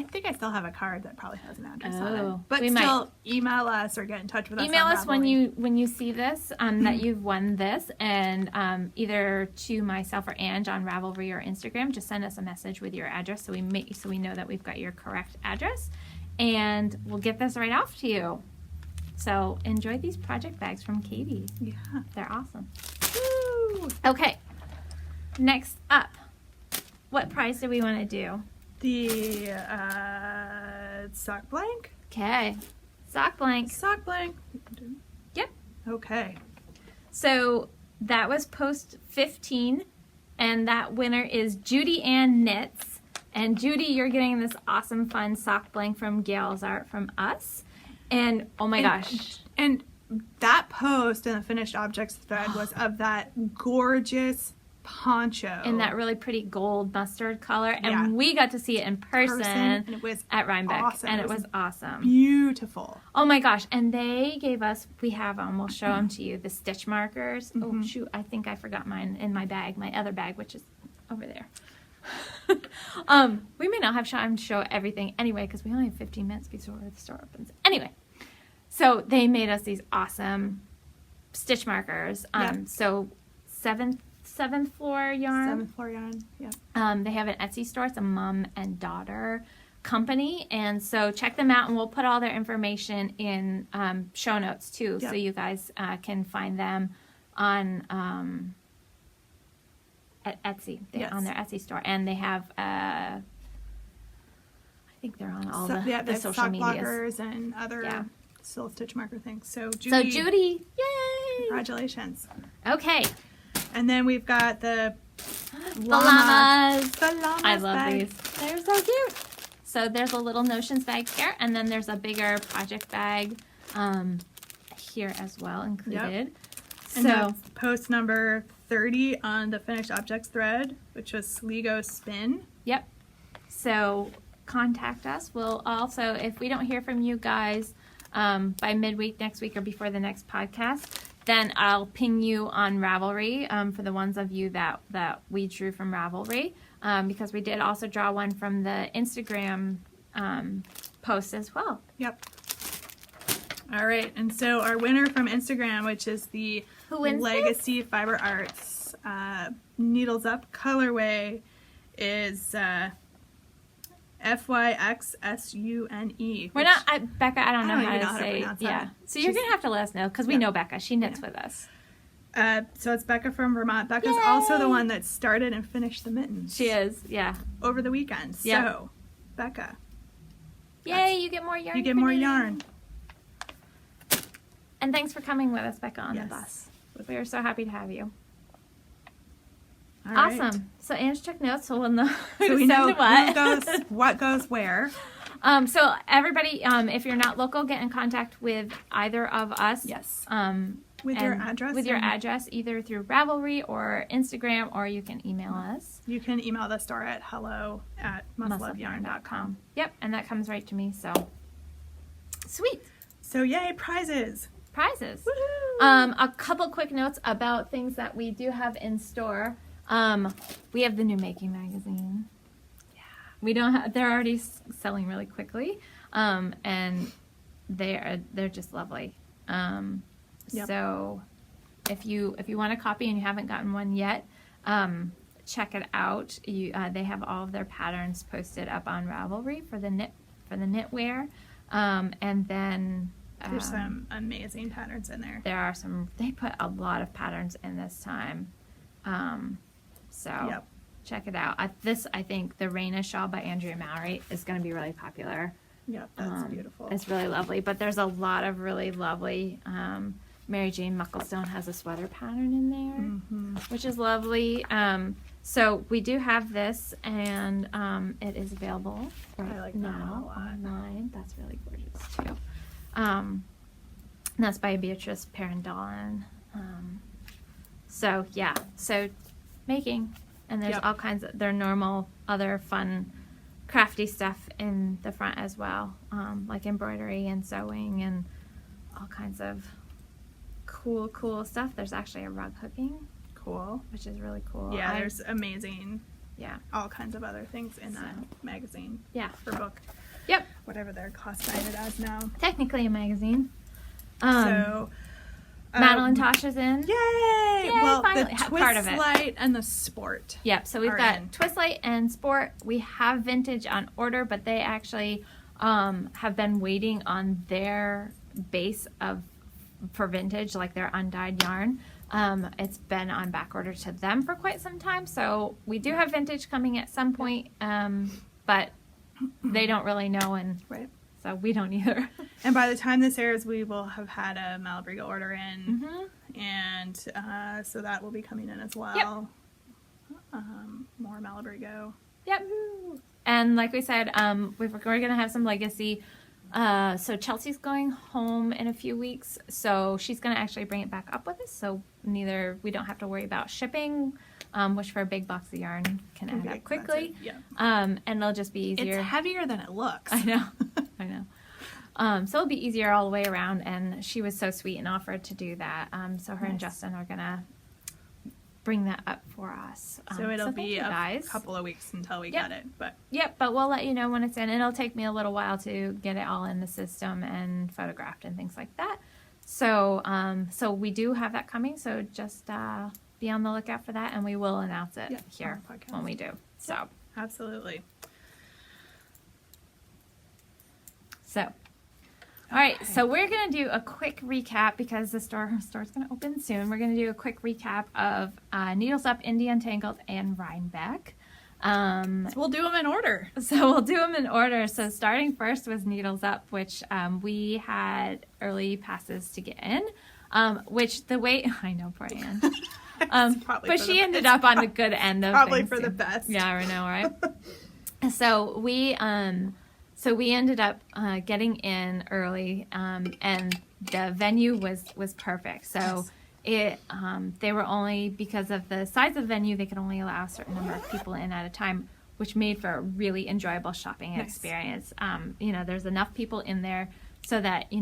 think I still have a card that probably has an address on it. Oh, But we still email us or get in touch with us. Email on us when Ravelry. you see this that you've won this, and either to myself or Ange on Ravelry or Instagram. Just send us a message with your address so we know that we've got your correct address, and we'll get this right off to you. So enjoy these project bags from Katie. Yeah. They're awesome. Woo! Okay, next up, what prize do we want to do? The sock blank. Okay, sock blank. Sock blank. Yep. Okay. So that was post 15, and that winner is Judy Ann Knits. And Judy, you're getting this awesome, fun sock blank from Gail's Art from us. And oh my gosh. And that post in the finished objects thread was of that gorgeous poncho. In that really pretty gold mustard color. And Yeah. we got to see it in person and it was at Rhinebeck. awesome. And it was awesome. Beautiful. Oh my gosh. And they gave us, we have them, we'll show them to you, the stitch markers. Oh Mhm. shoot, I think I forgot mine in my bag, my other bag, which is over there. We may not have time to show everything anyway, because we only have 15 minutes before the store opens. Anyway, so they made us these awesome stitch markers. Yep. So seventh floor yarn. 7th floor yarn. Yeah. They have an Etsy store. It's a mom and daughter company, and so check them out, and we'll put all their information in show notes too, Yep. so you guys can find them on at Etsy. Yes. On their Etsy store, and they have I think they're on all they the have social sock medias. blockers and other Yeah. still stitch marker things. So So Judy, Judy, yay! congratulations. Okay, And then we've got the the llamas. The llamas I love bag. these. They're so cute. So there's a little Notions bag here, and then there's a bigger project bag here as well included. And So that's post number 30 on the finished objects thread, which was Sligo Spin. yep. So contact us. We'll also, if we don't hear from you guys by midweek next week or before the next podcast, then I'll ping you on Ravelry for the ones of you that we drew from Ravelry, because we did also draw one from the Instagram post as well. Yep. All right, and so our winner from Instagram, which is the Who wins Legacy Fiber Arts Needles Up colorway, is FYXSUNE. We're not, Becca, I don't know how to say, pronounce yeah. that. So you're going to have to let us know, because we Yeah. know Becca. She knits with us. So it's Becca from Vermont. Becca's Yay! also the one that started and finished the mittens. She is, yeah. Over the weekend. Yeah. So, Becca, Yay, you get more yarn. you get for more knitting. yarn. And thanks for coming with us, Becca, on Yes. the bus. We are so happy to have you. All right. Awesome. So Ange took notes, so we'll know who So to we send know to what. who goes, what goes where. So everybody, if you're not local, get in contact with either of us. Yes. With your address. With your and address, either through Ravelry or Instagram, or you can email us. You can email the store at hello@mustloveyarn.com. Yep, and that comes right to me, so. Sweet. So yay, prizes. Prizes. Woohoo! A couple quick notes about things that we do have in store. We have the new Making magazine. Yeah. We don't have, they're already selling really quickly. And they're just lovely. Yep. So if you want a copy and you haven't gotten one yet, check it out. They have all of their patterns posted up on Ravelry for the knitwear. And then There's some amazing patterns in there. there are they put a lot of patterns in this time. So Yep. check it out. I think the Raina shawl by Andrea Mowry is going to be really popular. Yep, that's beautiful. It's really lovely, but there's a lot of really lovely. Mary Jane Mucklestone has a sweater pattern in there, which is lovely. So we do have this, and it is available right now online. That's really gorgeous too. And that's by Beatrice Parendon. So yeah, so making, and there's all kinds of their normal other fun crafty stuff in the front as well, like embroidery and sewing and all kinds of cool stuff. There's actually a rug hooking, which is really cool. Yeah, there's amazing, all kinds of other things in that magazine. Yeah, for book. Yep, whatever they're classifying it as now. Technically a magazine. So Madeline Tasha's in. Yay! Well, finally, the part of it. Twist Light and the Sport. Yep, so we've got Twist Light and Sport. We have Vintage on order, but they actually have been waiting on their base for Vintage, like their undyed yarn. It's been on back order to them for quite some time, so we do have Vintage coming at some point, but they don't really know, and so we don't either. And by the time this airs, we will have had a Malabrigo order in, and so that will be coming in as well. Yep. More Malabrigo. Yep. And like we said, we're going to have some legacy. So Chelsea's going home in a few weeks, so she's going to actually bring it back up with us, so we don't have to worry about shipping, which for a big box of yarn can add up quickly. And it'll just be easier. It's heavier than it looks. I know. So it'll be easier all the way around, and she was so sweet and offered to do that. So her and Justin are going to bring that up for us. So it'll be a couple of weeks until we get it. But we'll let you know when it's in. It'll take me a little while to get it all in the system and photographed and things like that. So so we do have that coming, so just be on the lookout for that, and we will announce it here when we do. So absolutely. So all right, so we're going to do a quick recap because the store's going to open soon. We're going to do a quick recap of Needles Up, Indie Untangled, and Rhinebeck. So we'll do them in order. So starting first was Needles Up, which we had early passes to get in, which the way... I know, poor Anne. But she ended up on the good end of probably things for the best. Yeah, I know, right? So we ended up getting in early, and the venue was perfect. So they were only, because of the size of the venue, they could only allow a certain number of people in at a time, which made for a really enjoyable shopping experience. There's enough people in there so that,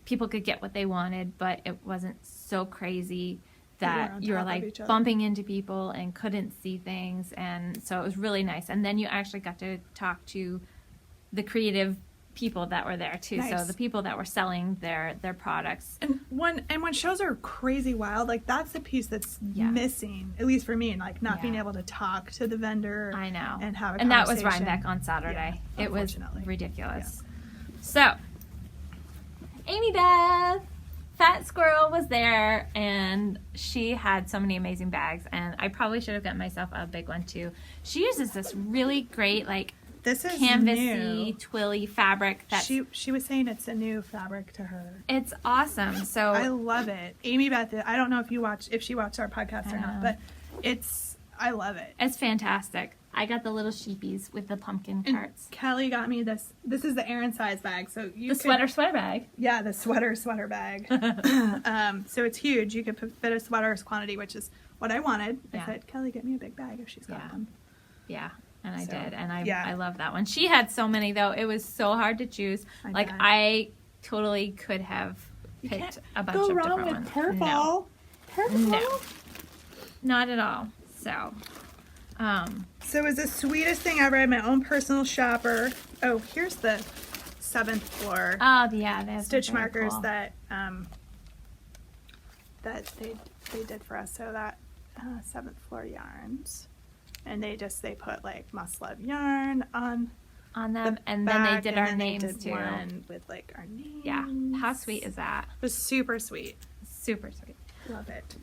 people could get what they wanted, but it wasn't so crazy that you were like bumping into people and couldn't see things. And so it was really nice. And then you actually got to talk to the creative people that were there too. So the people that were selling their products. And when shows are crazy wild, like that's the piece that's missing, at least for me, and like not being able to talk to the vendor. I know. And have a and conversation. that was Rhinebeck on Saturday. It was ridiculous. So Amy Beth, Fat Squirrel, was there, and she had so many amazing bags, and I probably should have gotten myself a big one too. She uses this really great this is canvasy, twilly fabric. She was saying it's a new fabric to her. It's awesome. So I love it. Amy Beth, I don't know if she watched our podcast or not, but I love it. It's fantastic. I got the little sheepies with the pumpkin carts. Kelly got me this. This is the Erin size bag. So sweater bag. Yeah, the sweater bag. So it's huge. You could fit a sweater's quantity, which is what I wanted. I said, Kelly, get me a big bag if she's got one. Yeah. And I did, and I love that one. She had so many, though. It was so hard to choose. I totally could have picked a bunch of different ones. Go wrong with purple. Purple? No. Not at all. So it was the sweetest thing ever. I had my own personal shopper. Oh, here's the 7th floor. Oh, yeah. They have stitch markers that they did for us. So that 7th floor yarns. And they put like Must Love yarn on them, and then they did our names they did too. One with like our names. Yeah, how sweet is that? It was super sweet. Super sweet. Love it.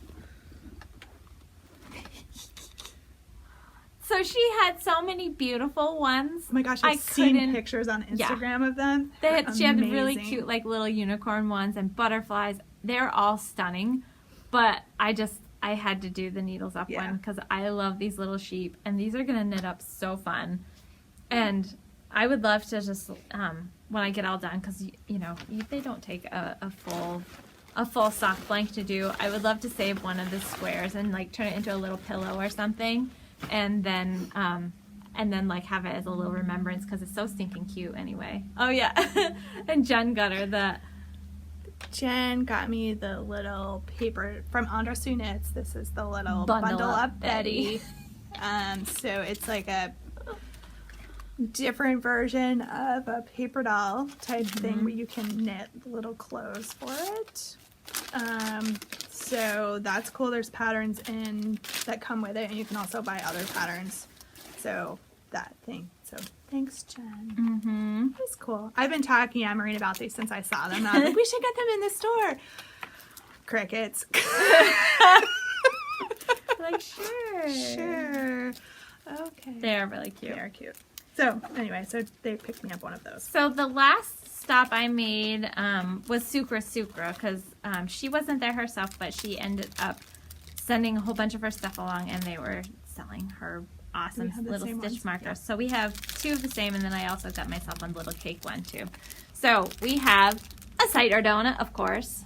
So she had so many beautiful ones. Oh my gosh, I've seen pictures on Instagram of them. She had really cute, like, little unicorn ones and butterflies. They're all stunning. But I had to do the needles up one because I love these little sheep. And these are going to knit up so fun. And I would love to just, when I get all done, because, you know, they don't take a full sock blank to do. I would love to save one of the squares and, like, turn it into a little pillow or something. And then like have it as a little remembrance because it's so stinking cute anyway. Oh yeah. And Jen got me the little paper from Andra Sue Knits. This is the little Bundle Up Betty. So it's like a different version of a paper doll type thing where you can knit little clothes for it. So that's cool. There's patterns that come with it, and you can also buy other patterns. So that thing. So thanks, Jen. That's cool. I've been talking to Marine about these since I saw them. I was like, we should get them in the store. Crickets. Like, sure. Okay. They're really cute. They're cute. So anyway, so they picked me up one of those. So the last stop I made was Sucra because she wasn't there herself, but she ended up sending a whole bunch of her stuff along, and they were selling her awesome little stitch markers. Yeah. So we have two of the same, and then I also got myself a little cake one too. So we have a cider donut, of course.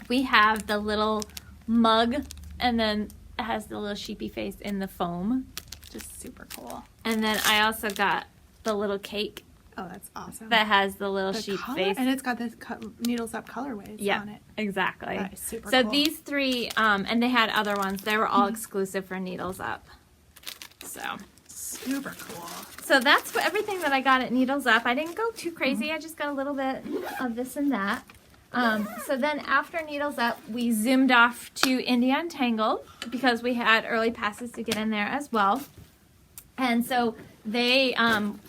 We have the little mug, and then it has the little sheepy face in the foam. Just super cool. And then I also got the little cake. Oh, that's awesome. That has the little sheep face. And it's got this needles up colorways on it. Exactly. That is super cool. So these three, and they had other ones, they were all exclusive for Needles Up. So. Super cool. So that's everything that I got at Needles Up. I didn't go too crazy. I just got a little bit of this and that. So then after Needles Up, we zoomed off to Untangled because we had early passes to get in there as well. And so they,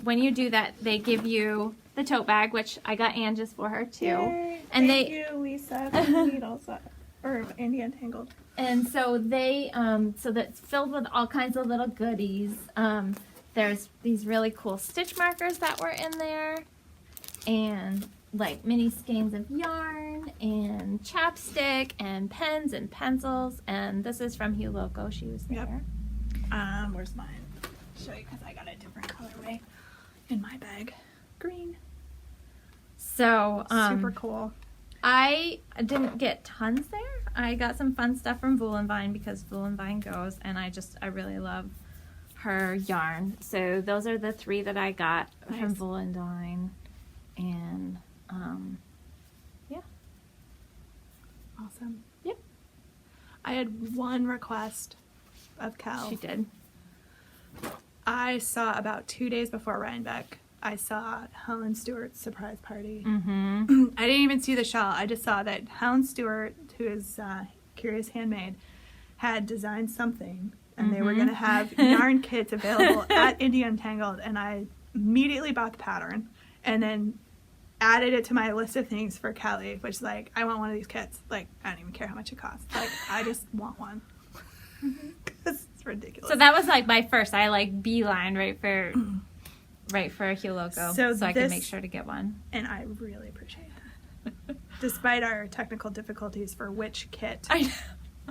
when you do that, they give you the tote bag, which I got Angie's for her too. Yay. And Thank you, Lisa, for Needles Up, or Untangled. And so they, so that's filled with all kinds of little goodies. There's these really cool stitch markers that were in there, and like mini skeins of yarn, and chapstick, and pens and pencils. And this is from Hugh Loco. She was there. Yep. Where's mine? I'll show you because I got a different colorway in my bag. Green. So super cool. I didn't get tons there. I got some fun stuff from Vine because Vine goes, and I really love her yarn. So those are the three that I got from Vine, and yeah. Awesome. Yep. I had one request of Cal. She did. I saw about 2 days before Rhinebeck, I saw Helen Stewart's surprise party. I didn't even see the shawl. I just saw that Helen Stewart, who is Curious Handmade, had designed something, and they were going to have yarn kits available at Indie Untangled, and I immediately bought the pattern and then added it to my list of things for Kelly, which is like, I want one of these kits. Like, I don't even care how much it costs. Like, I just want one. Because it's ridiculous. So that was like my first. I like beeline right for Hugh Loco, so I could make sure to get one. And I really appreciate that. Despite our technical difficulties for which kit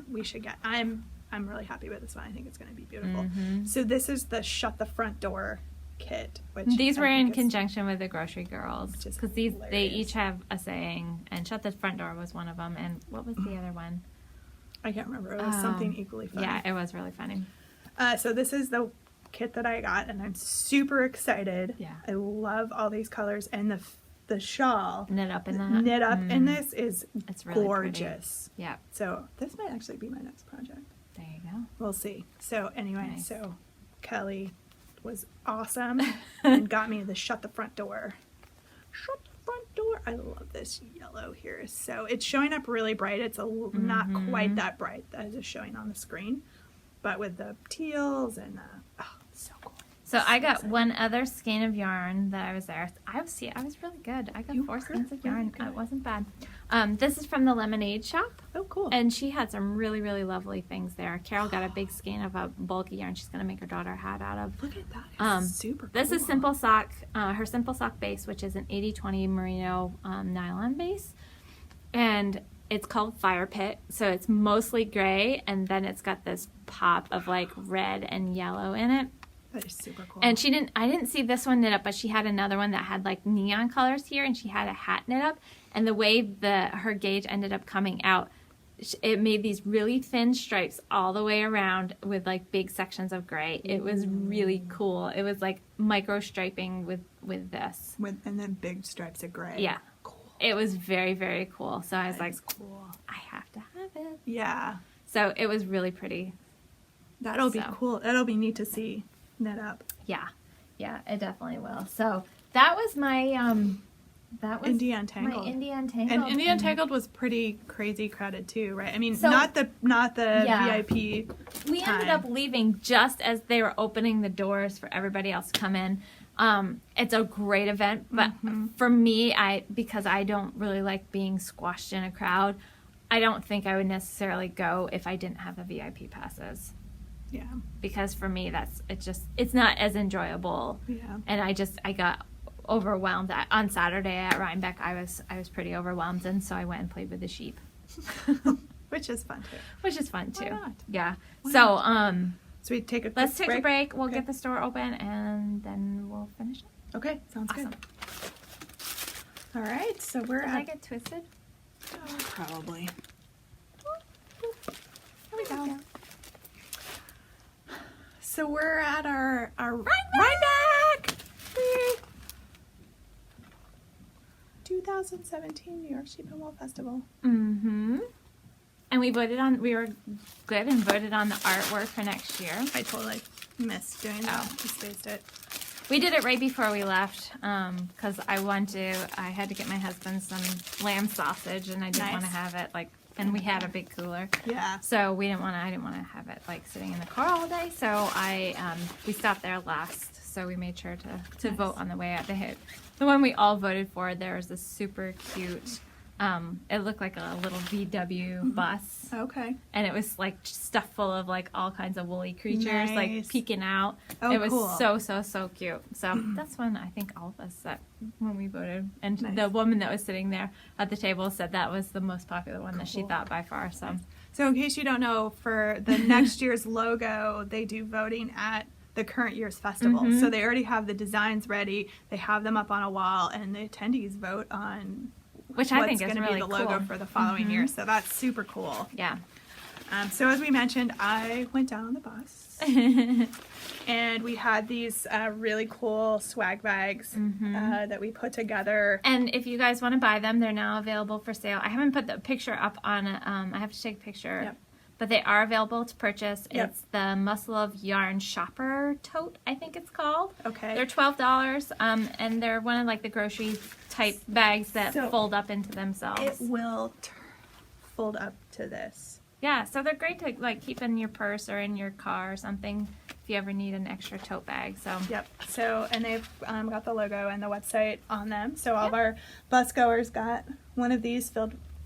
we should get. I'm really happy with this one. I think it's going to be beautiful. So this is the Shut the Front Door kit. Which these were in conjunction with the Grocery Girls. Because they hilarious. each have a saying, and Shut the Front Door was one of them. And what was the other one? I can't remember. It was something equally fun. Yeah, it was really funny. So this is the kit that I got, and I'm super excited. Yeah. I love all these colors, and the shawl knit up in this is it's really gorgeous. Pretty. Yeah. So this might actually be my next project. There you go. We'll see. So anyway, Nice. So Kelly was awesome and got me the Shut the Front Door. Shut the front door. I love this yellow here. So it's showing up really bright. It's not quite that bright as it's showing on the screen, but with the teals and so cool. So I got one other skein of yarn that I was there. I was really good. I got 4 skeins of yarn. It wasn't bad. This is from the Lemonade shop. Oh, cool. And she had some really, really lovely things there. Carol got a big skein of a bulky yarn she's going to make her daughter a hat out of. Look at that. It's super cool. This is Simple Sock, her Simple Sock base, which is an 80/20 merino nylon base. And it's called Fire Pit. So it's mostly gray, and then it's got this pop of like red and yellow in it. That is super cool. And I didn't see this one knit up, but she had another one that had like neon colors here, and she had a hat knit up. And the way her gauge ended up coming out, it made these really thin stripes all the way around with like big sections of gray. It was really cool. It was like micro striping with this. And then big stripes of gray. Yeah. Cool. It was very, very cool. So I was like, cool. I have to have it. Yeah. So it was really pretty. That'll be cool. That'll be neat to see knit up. Yeah. Yeah, it definitely will. So that was my Indie Untangled. My Indie Untangled. And Indie Untangled was pretty crazy crowded too, right? I mean, So- not the Yeah. VIP. We ended up leaving just as they were opening the doors for everybody else to come in. It's a great event, but for me, because I don't really like being squashed in a crowd, I don't think I would necessarily go if I didn't have the VIP passes. Yeah. Because for me, it's not as enjoyable. Yeah. And I got overwhelmed on Saturday at Rhinebeck. I was pretty overwhelmed, and so I went and played with the sheep. Which is fun too. Which is fun too. Why not? Yeah. Why So So we take a let's take a break. We'll Okay. get the store open, and then we'll finish it. Okay, sounds Awesome. good. All right, so we're Did I at get twisted? probably. There we go. So we're at our Rhinebeck! 2017 New York Sheep and Wool Festival. Mm-hmm. And we were good and voted on the artwork for next year. I totally missed doing that. I spaced it. We did it right before we left because I had to get my husband some lamb sausage, and I didn't want to have it and we had a big cooler. Yeah. So I didn't want to have it like sitting in the car all day. So we stopped there last. So we made sure to vote on the way out. The one we all voted for. There was this super cute. It looked like a little VW bus. Okay. And it was like stuffed full of like all kinds of woolly creatures like peeking out. Oh, it was cool. so cute. So that's when I think all of us when we voted. And the woman that was sitting there at the table said that was the most popular one that she thought by far. So in case you don't know, for the next year's logo, they do voting at the current year's festival. So they already have the designs ready. They have them up on a wall, and the attendees vote on which I think is what's going to really be the logo cool for the following year. So that's super cool. Yeah. So as we mentioned, I went down on the bus, and we had these really cool swag bags that we put together. And if you guys want to buy them, they're now available for sale. I haven't put the picture up on I have to take a picture. Yep. But they are available to purchase. Yep. It's the Muscle of Yarn Shopper Tote, I think it's called. Okay. They're $12, and they're one of like the grocery type bags that fold up into themselves. It will fold up to this. Yeah, so they're great to like keep in your purse or in your car or something if you ever need an extra tote bag. So Yep. So, and they've got the logo and the website on them. So all of our bus goers got one of these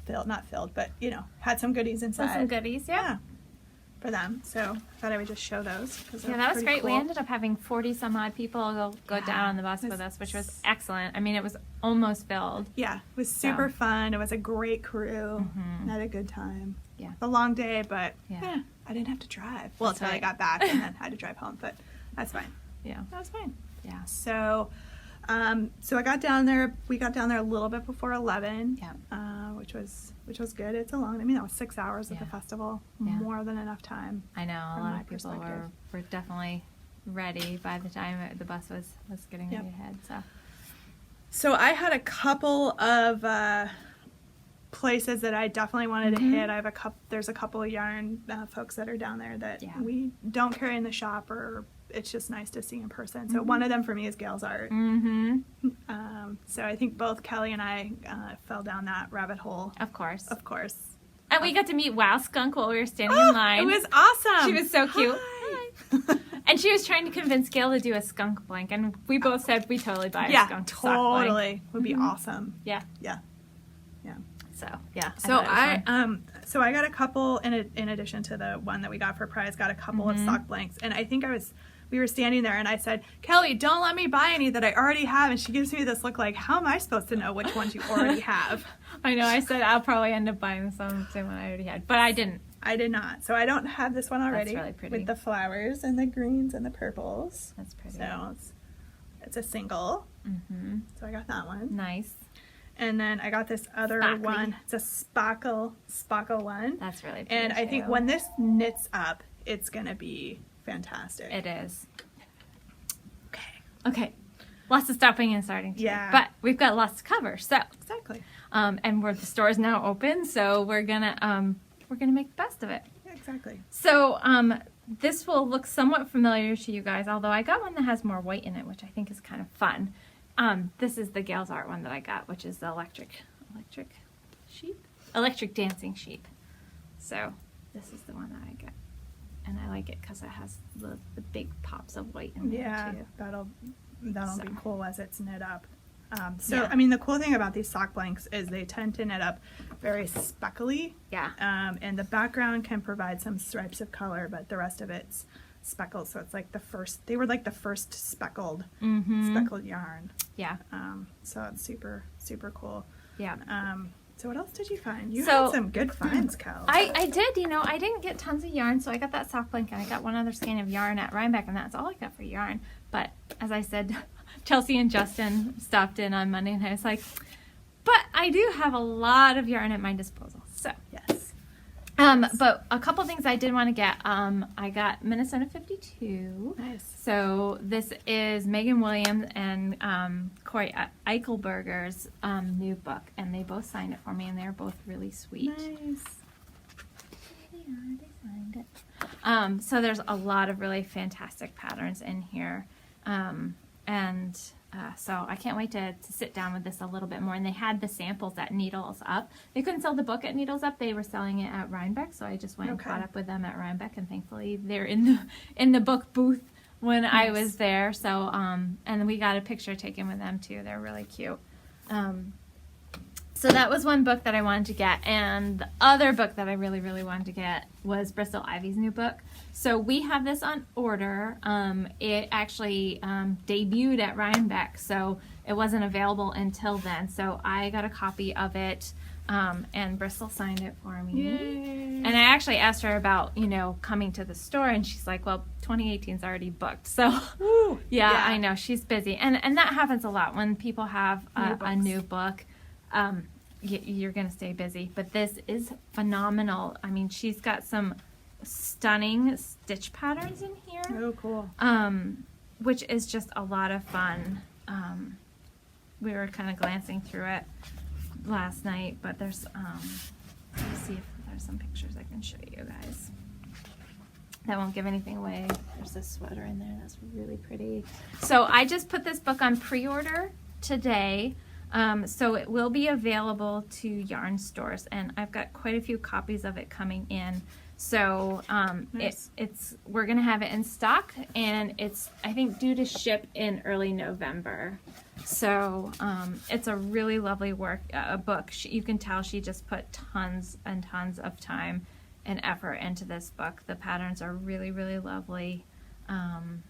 not filled, but had some goodies inside. some goodies, yeah. For them. So I thought I would just show those. Yeah, that was great. Cool. We ended up having 40 some odd people go down on the bus with us, which was excellent. I mean, it was almost filled. Yeah, it was super fun. It was a great crew. Had a good time. Yeah. A long day, but I didn't have to drive. Well, until I got back and then had to drive home, but that's fine. Yeah. That was fine. Yeah. So, I got down there. We got down there a little bit before 11. Yeah. Which was good. It's a long. I mean, that was 6 hours at the festival. Yeah. More than enough time. I know a from lot my of people perspective. were definitely ready by the time the bus was getting ready to head. So I had a couple of places that I definitely wanted to hit. I have there's a couple of yarn folks that are down there that we don't carry in the shop, or it's just nice to see in person. So one of them for me is Gail's Art. So I think both Kelly and I fell down that rabbit hole. Of course. And we got to meet Wow Skunk while we were standing in line. It was awesome. She was so cute. Hi. And she was trying to convince Gail to do a skunk blank, and we both said we totally buy a skunk sock blank. Totally. Would be awesome. Yeah. Yeah. Yeah. So, yeah. So I got a couple in addition to the one that we got for prize, got a couple of sock blanks. And I think we were standing there and I said, Kelly, don't let me buy any that I already have. And she gives me this look like, how am I supposed to know which ones you already have? I know. I said I'll probably end up buying the same one I already had, but I didn't. I did not. So I don't have this one already. That's really pretty. With the flowers and the greens and the purples. That's pretty. So it's a single. Mm-hmm. So I got that one. Nice. And then I got this other one. It's a sparkle one. That's really pretty. And I think when this knits up, it's going to be fantastic. It is. Okay. Lots of stopping and starting today. Yeah. But we've got lots to cover. So Exactly. And the store is now open, so we're gonna make the best of it. Yeah, exactly. So this will look somewhat familiar to you guys, although I got one that has more white in it, which I think is kind of fun. This is the Gail's Art one that I got, which is the electric dancing sheep. So this is the one that I got, and I like it because it has the big pops of white in there too. That'll be cool as it's knit up. Yeah. I mean, the cool thing about these sock blanks is they tend to knit up very speckly. Yeah. And the background can provide some stripes of color, but the rest of it's speckled. So it's like the first speckled yarn. Yeah. So it's super, super cool. Yeah. So what else did you find? You So- had some good finds, Cal. I did, I didn't get tons of yarn, so I got that sock blanket. I got one other skein of yarn at Rhinebeck, and that's all I got for yarn. But as I said, Chelsea and Justin stopped in on Monday, and I was like, but I do have a lot of yarn at my disposal. So, Yes. but a couple things I did want to get. I got Minnesota 52. Nice. So this is Megan Williams and Corey Eichelberger's new book, and they both signed it for me, and they're both really sweet. Nice. They signed it. So there's a lot of really fantastic patterns in here, so I can't wait to sit down with this a little bit more. And they had the samples at Needles Up. They couldn't sell the book at Needles Up. They were selling it at Rhinebeck, so I just went and caught up with them at Rhinebeck, and thankfully they're in the book booth when I was there. So and we got a picture taken with them too. They're really cute. So that was one book that I wanted to get, and the other book that I really, really wanted to get was Bristol Ivy's new book. So we have this on order. It actually debuted at Rhinebeck, so it wasn't available until then. So I got a copy of it, and Bristol signed it for me. Yay. And I actually asked her about, coming to the store, and she's like, well, 2018 is already booked. So, yeah, I know, she's busy. And that happens a lot when people have a new book. You're going to stay busy. But this is phenomenal. I mean, she's got some stunning stitch patterns in here. Oh, cool. Which is just a lot of fun. We were kind of glancing through it last night, but there's, let's see if there's some pictures I can show you guys. That won't give anything away. There's this sweater in there that's really pretty. So I just put this book on pre-order today. So it will be available to yarn stores, and I've got quite a few copies of it coming in. So Nice. we're gonna have it in stock, and it's, I think, due to ship in early November. So it's a really lovely book. You can tell she just put tons and tons of time and effort into this book. The patterns are really, really lovely. And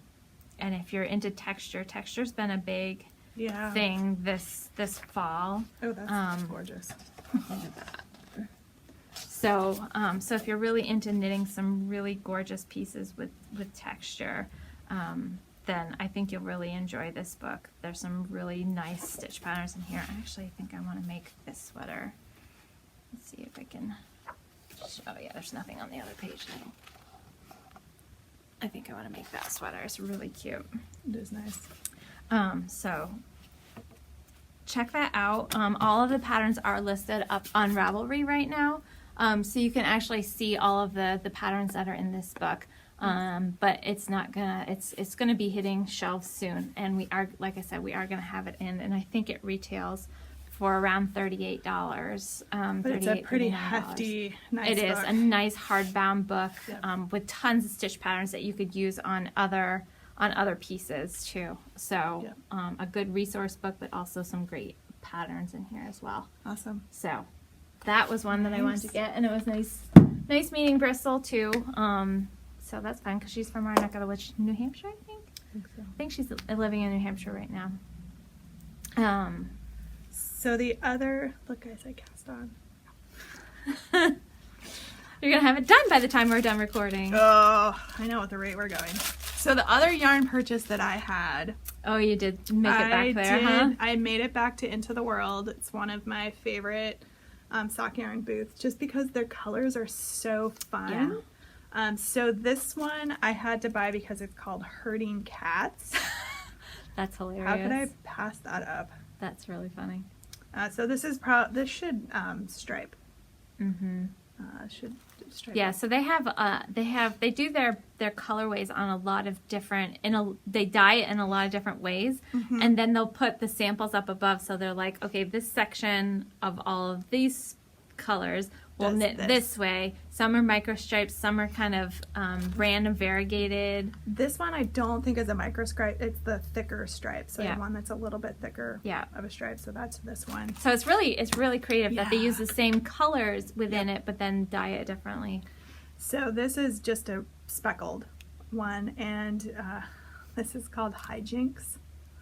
if you're into texture's been a big thing this fall. Oh, that's gorgeous. Look at that. So if you're really into knitting some really gorgeous pieces with texture, then I think you'll really enjoy this book. There's some really nice stitch patterns in here. I actually think I want to make this sweater. Let's see if I can. Oh yeah, there's nothing on the other page now. I think I want to make that sweater. It's really cute. It is nice. So check that out. All of the patterns are listed up on Ravelry right now. So you can actually see all of the patterns that are in this book. But it's not gonna, it's gonna be hitting shelves soon. And we are, like I said, we are gonna have it in, and I think it retails for around $38. But it's a pretty $38, $39. hefty, nice It is book. a nice hardbound book Yep. with tons of stitch patterns that you could use on other pieces too. So Yep. a good resource book, but also some great patterns in here as well. Awesome. So that was one that I wanted to Nice. get, and it was nice meeting Bristol too. So that's fun because she's from our neck of the woods, New Hampshire, I think. So. I think she's living in New Hampshire right now. So the other, look guys, I cast on. You're gonna have it done by the time we're done recording. Oh, I know at the rate we're going. So the other yarn purchase that I had, Oh, you did make it back there, huh? I made it back to Into the World. It's one of my favorite sock yarn booths just because their colors are so fun. So this one I had to buy because it's called Herding Cats. That's hilarious. How could I pass that up? That's really funny. So this is this should stripe. Mm-hmm. Should stripe. Yeah, so they do their colorways on a lot of different they dye it in a lot of different ways, Mm-hmm. and then they'll put the samples up above. So they're like, okay, this section of all of these colors will Does knit this way. Some are micro stripes, some are kind of random variegated. This one I don't think is a micro stripe. It's the thicker stripe. So Yeah. the one that's a little bit thicker Yeah. of a stripe. So that's this one. So it's really creative that they Yeah. use the same colors within it, but then dye it differently. So this is just a speckled one, and this is called Hijinks.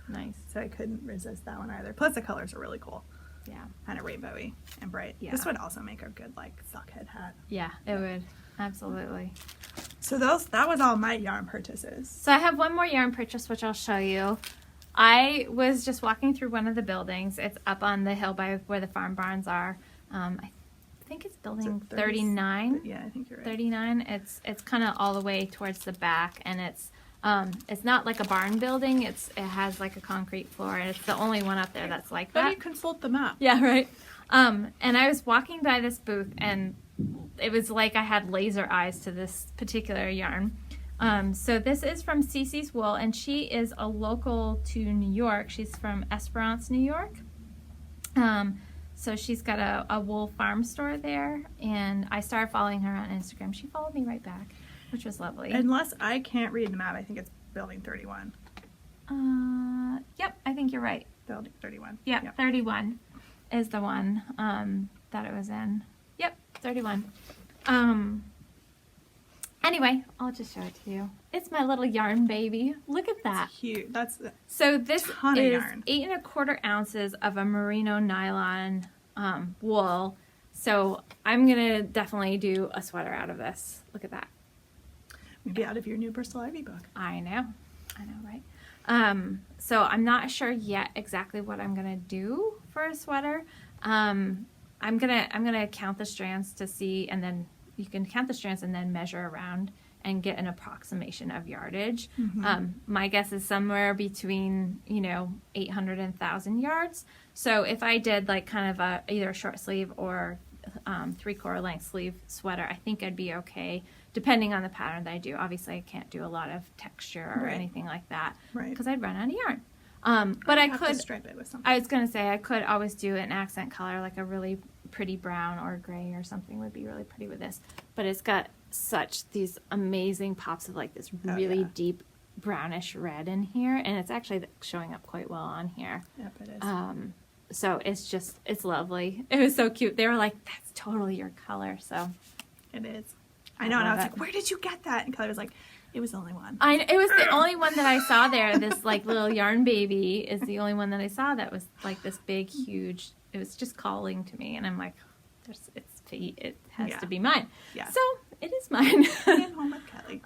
Nice. So I couldn't resist that one either. Plus the colors are really cool, Yeah. kind of rainbowy and bright. Yeah. This would also make a good like sockhead hat. Yeah, it would. Absolutely. So that was all my yarn purchases. So I have one more yarn purchase, which I'll show you. I was just walking through one of the buildings. It's up on the hill by where the farm barns are. I think it's building 39. Yeah, I think you're right. 39. It's kind of all the way towards the back, and it's not like a barn building. It has like a concrete floor, and it's the only one up there that's like Let that. me consult the map. Yeah, right. And I was walking by this booth, and it was like I had laser eyes to this particular yarn. So this is from Cece's Wool, and she is a local to New York. She's from Esperance, New York. So she's got a wool farm store there, and I started following her on Instagram. She followed me right back, which was lovely. Unless I can't read the map, I think it's building 31. Yep, I think you're right. Building 31. Yep, 31 is the one that it was in. Yep, 31. Anyway, I'll just show it to you. It's my little yarn baby. Look at that. It's cute. That's So this ton of is yarn. 8 1/4 ounces of a merino nylon wool. So I'm gonna definitely do a sweater out of this. Look at that. maybe out of your new Bristol Ivy book. I know, right? So I'm not sure yet exactly what I'm gonna do for a sweater. I'm gonna count the strands to see, and then you can count the strands and then measure around and get an approximation of yardage. My guess is somewhere between 800 and 1,000 yards. So if I did like kind of either a short sleeve or 3/4 length sleeve sweater, I think I'd be okay, depending on the pattern that I do. Obviously, I can't do a lot of texture or Right. anything like that, Right. because I'd run out of yarn. But I have to could. stripe it with something. I was gonna say I could always do an accent color, like a really pretty brown or gray or something would be really pretty with this. But it's got such these amazing pops of like this really yeah. deep brownish red in here, and it's actually showing up quite well on here. Yep, it is. So it's lovely. It was so cute. They were like, "That's totally your color." So It is. I know, and I love was it. like, where did you get that? And Kelly was like, it was the only one. it was the only one that I saw there. This like little yarn baby is the only one that I saw that was like this big, huge. It was just calling to me, and I'm like, it has Yeah. to be mine. Yeah. So it is mine. Came home with Kelly.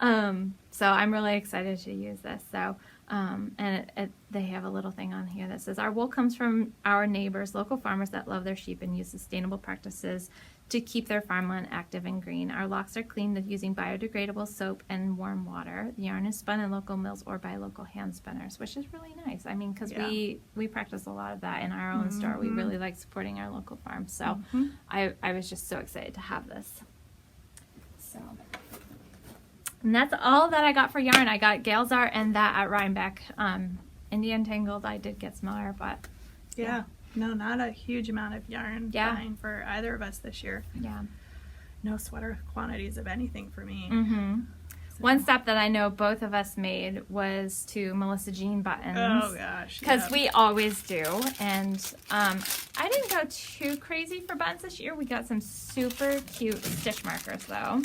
So I'm really excited to use this. So, and they have a little thing on here that says, our wool comes from our neighbors, local farmers that love their sheep and use sustainable practices to keep their farmland active and green. Our locks are cleaned using biodegradable soap and warm water. The yarn is spun in local mills or by local hand spinners, which is really nice. I mean, because Yeah. we practice a lot of that in our own store. We really like supporting our local farms. So I was just so excited to have this. So, and that's all that I got for yarn. I got Gail's Art and that at Rhinebeck. In the Untangled, I did get smaller, but Yeah. No, not a huge amount of yarn buying for either of us this year. Yeah. No sweater quantities of anything for me. Mm-hmm. So. One step that I know both of us made was to Melissa Jean buttons. Oh, gosh. Because we always do. And I didn't go too crazy for buttons this year. We got some super cute stitch markers, though.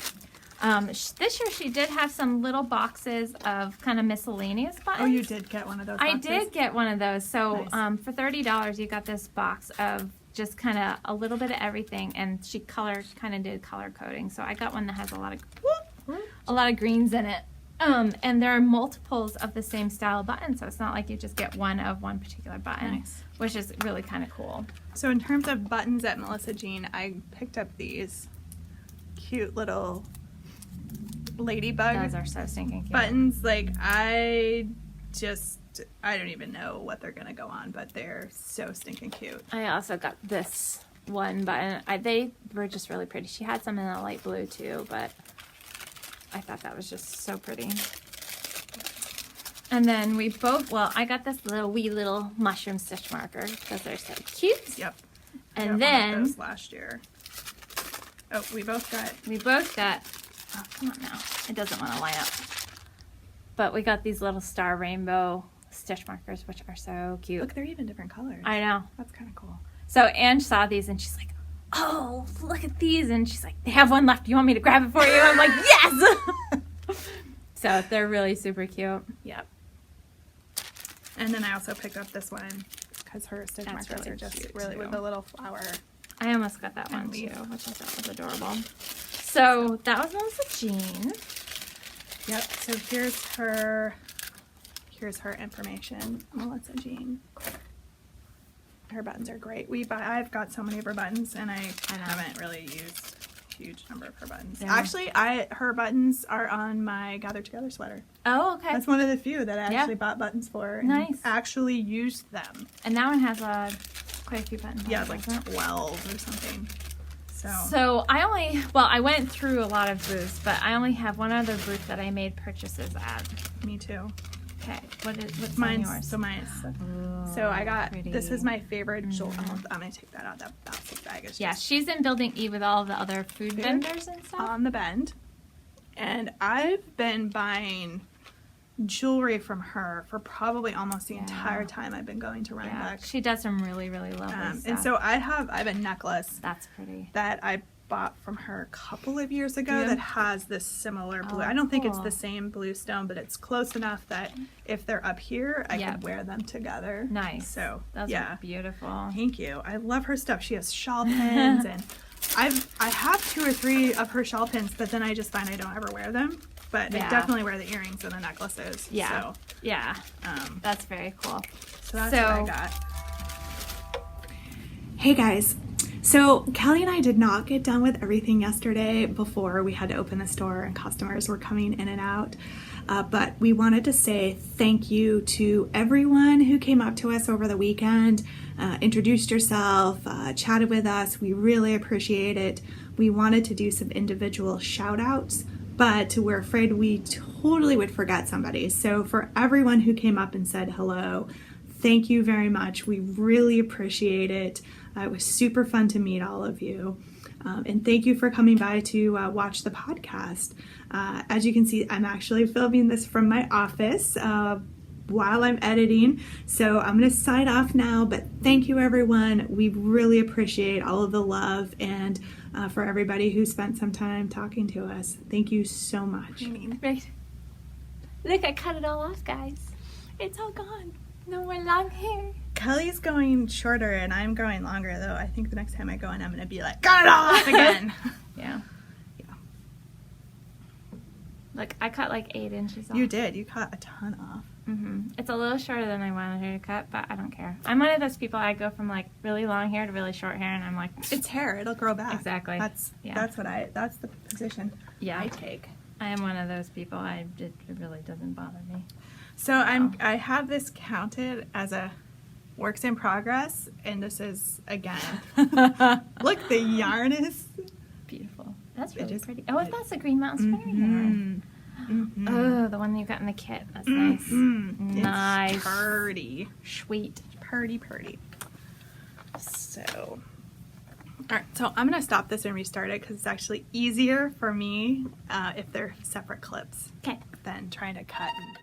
This year she did have some little boxes of kind of miscellaneous buttons. Oh, you did get one of those boxes? I did get one of those. So nice. For $30, you got this box of just kind of a little bit of everything, and she kind of did color coding. So I got one that has a lot of greens in it. And there are multiples of the same style button, so it's not like you just get one of one particular button, nice. Which is really kind of cool. So in terms of buttons at Melissa Jean, I picked up these cute little ladybug Those are so stinking cute. buttons. Like, I don't even know what they're gonna go on, but they're so stinking cute. I also got this one button. They were just really pretty. She had some in a light blue too, but I thought that was just so pretty. And then I got this wee little mushroom stitch marker because they're so cute. Yep. And then one of those last year. Oh, we both got. Oh, come on now. It doesn't want to line up. But we got these little star rainbow stitch markers, which are so cute. Look, they're even different colors. I know. That's kind of cool. So Ange saw these and she's like, oh, look at these. And she's like, they have one left. You want me to grab it for you? I'm like, yes! So they're really super cute. Yep. And then I also picked up this one because her stitch That's markers really are just cute, really too. with the little flower. I almost got that one too, which I thought was adorable. So that was Melissa Jean. Yep. So here's her information. Melissa Jean. Her buttons are great. I've got so many of her buttons, and I haven't really used a huge number of her buttons. Yeah. Actually, her buttons are on my Gather Together sweater. Oh, okay. That's one of the few that I actually bought buttons for. And nice. Actually used them. And that one has quite a few buttons. Yeah, like 12 or something. So I went through a lot of booths, but I only have one other booth that I made purchases at. Me too. Okay, what's mine's yours? So I got pretty. This is my favorite jewel. I'm gonna take that out. That plastic bag is just she's in Building E with all the other food vendors and stuff. on the bend, and I've been buying jewelry from her for probably almost the entire time I've been going to Rhinebeck. Yeah, she does some really, really lovely stuff. And so I have a necklace that's pretty that I bought from her a couple of years ago that has this similar blue. I don't think it's the same blue stone, but it's close enough that if they're up here, I could wear them together. Nice. So those are beautiful. Thank you. I love her stuff. She has shawl pins, and I have 2 or 3 of her shawl pins, but then I just find I don't ever wear them. But I definitely wear the earrings and the necklaces. Yeah. So, that's very cool. So that's what I got. Hey guys. So Kelly and I did not get done with everything yesterday before we had to open the store and customers were coming in and out. But we wanted to say thank you to everyone who came up to us over the weekend, introduced yourself, chatted with us. We really appreciate it. We wanted to do some individual shout outs, but we're afraid we totally would forget somebody. So for everyone who came up and said hello, thank you very much. We really appreciate it. It was super fun to meet all of you. And thank you for coming by to watch the podcast. As you can see, I'm actually filming this from my office while I'm editing. So I'm going to sign off now, but thank you everyone. We really appreciate all of the love and for everybody who spent some time talking to us. Thank you so much. Right. Look, I cut it all off, guys. It's all gone. No more long hair. Kelly's going shorter and I'm growing longer, though. I think the next time I go in, I'm going to be like, cut it all off again. Yeah. Look, I cut like 8 inches off. You did. You cut a ton off. It's a little shorter than I wanted her to cut, but I don't care. I'm one of those people, I go from like really long hair to really short hair, and I'm like, it's hair. It'll grow back. Exactly. That's the position I take. I am one of those people. It really doesn't bother me. So I have this counted as a works in progress, and this is again. Look, the yarn is beautiful. That's really pretty. Oh, that's a Green Mountain Spinnery yarn. Oh, the one you got in the kit. That's nice. Nice. It's pretty. Sweet. Pretty. So, all right, so I'm gonna stop this and restart it because it's actually easier for me if they're separate clips Okay. than trying to cut and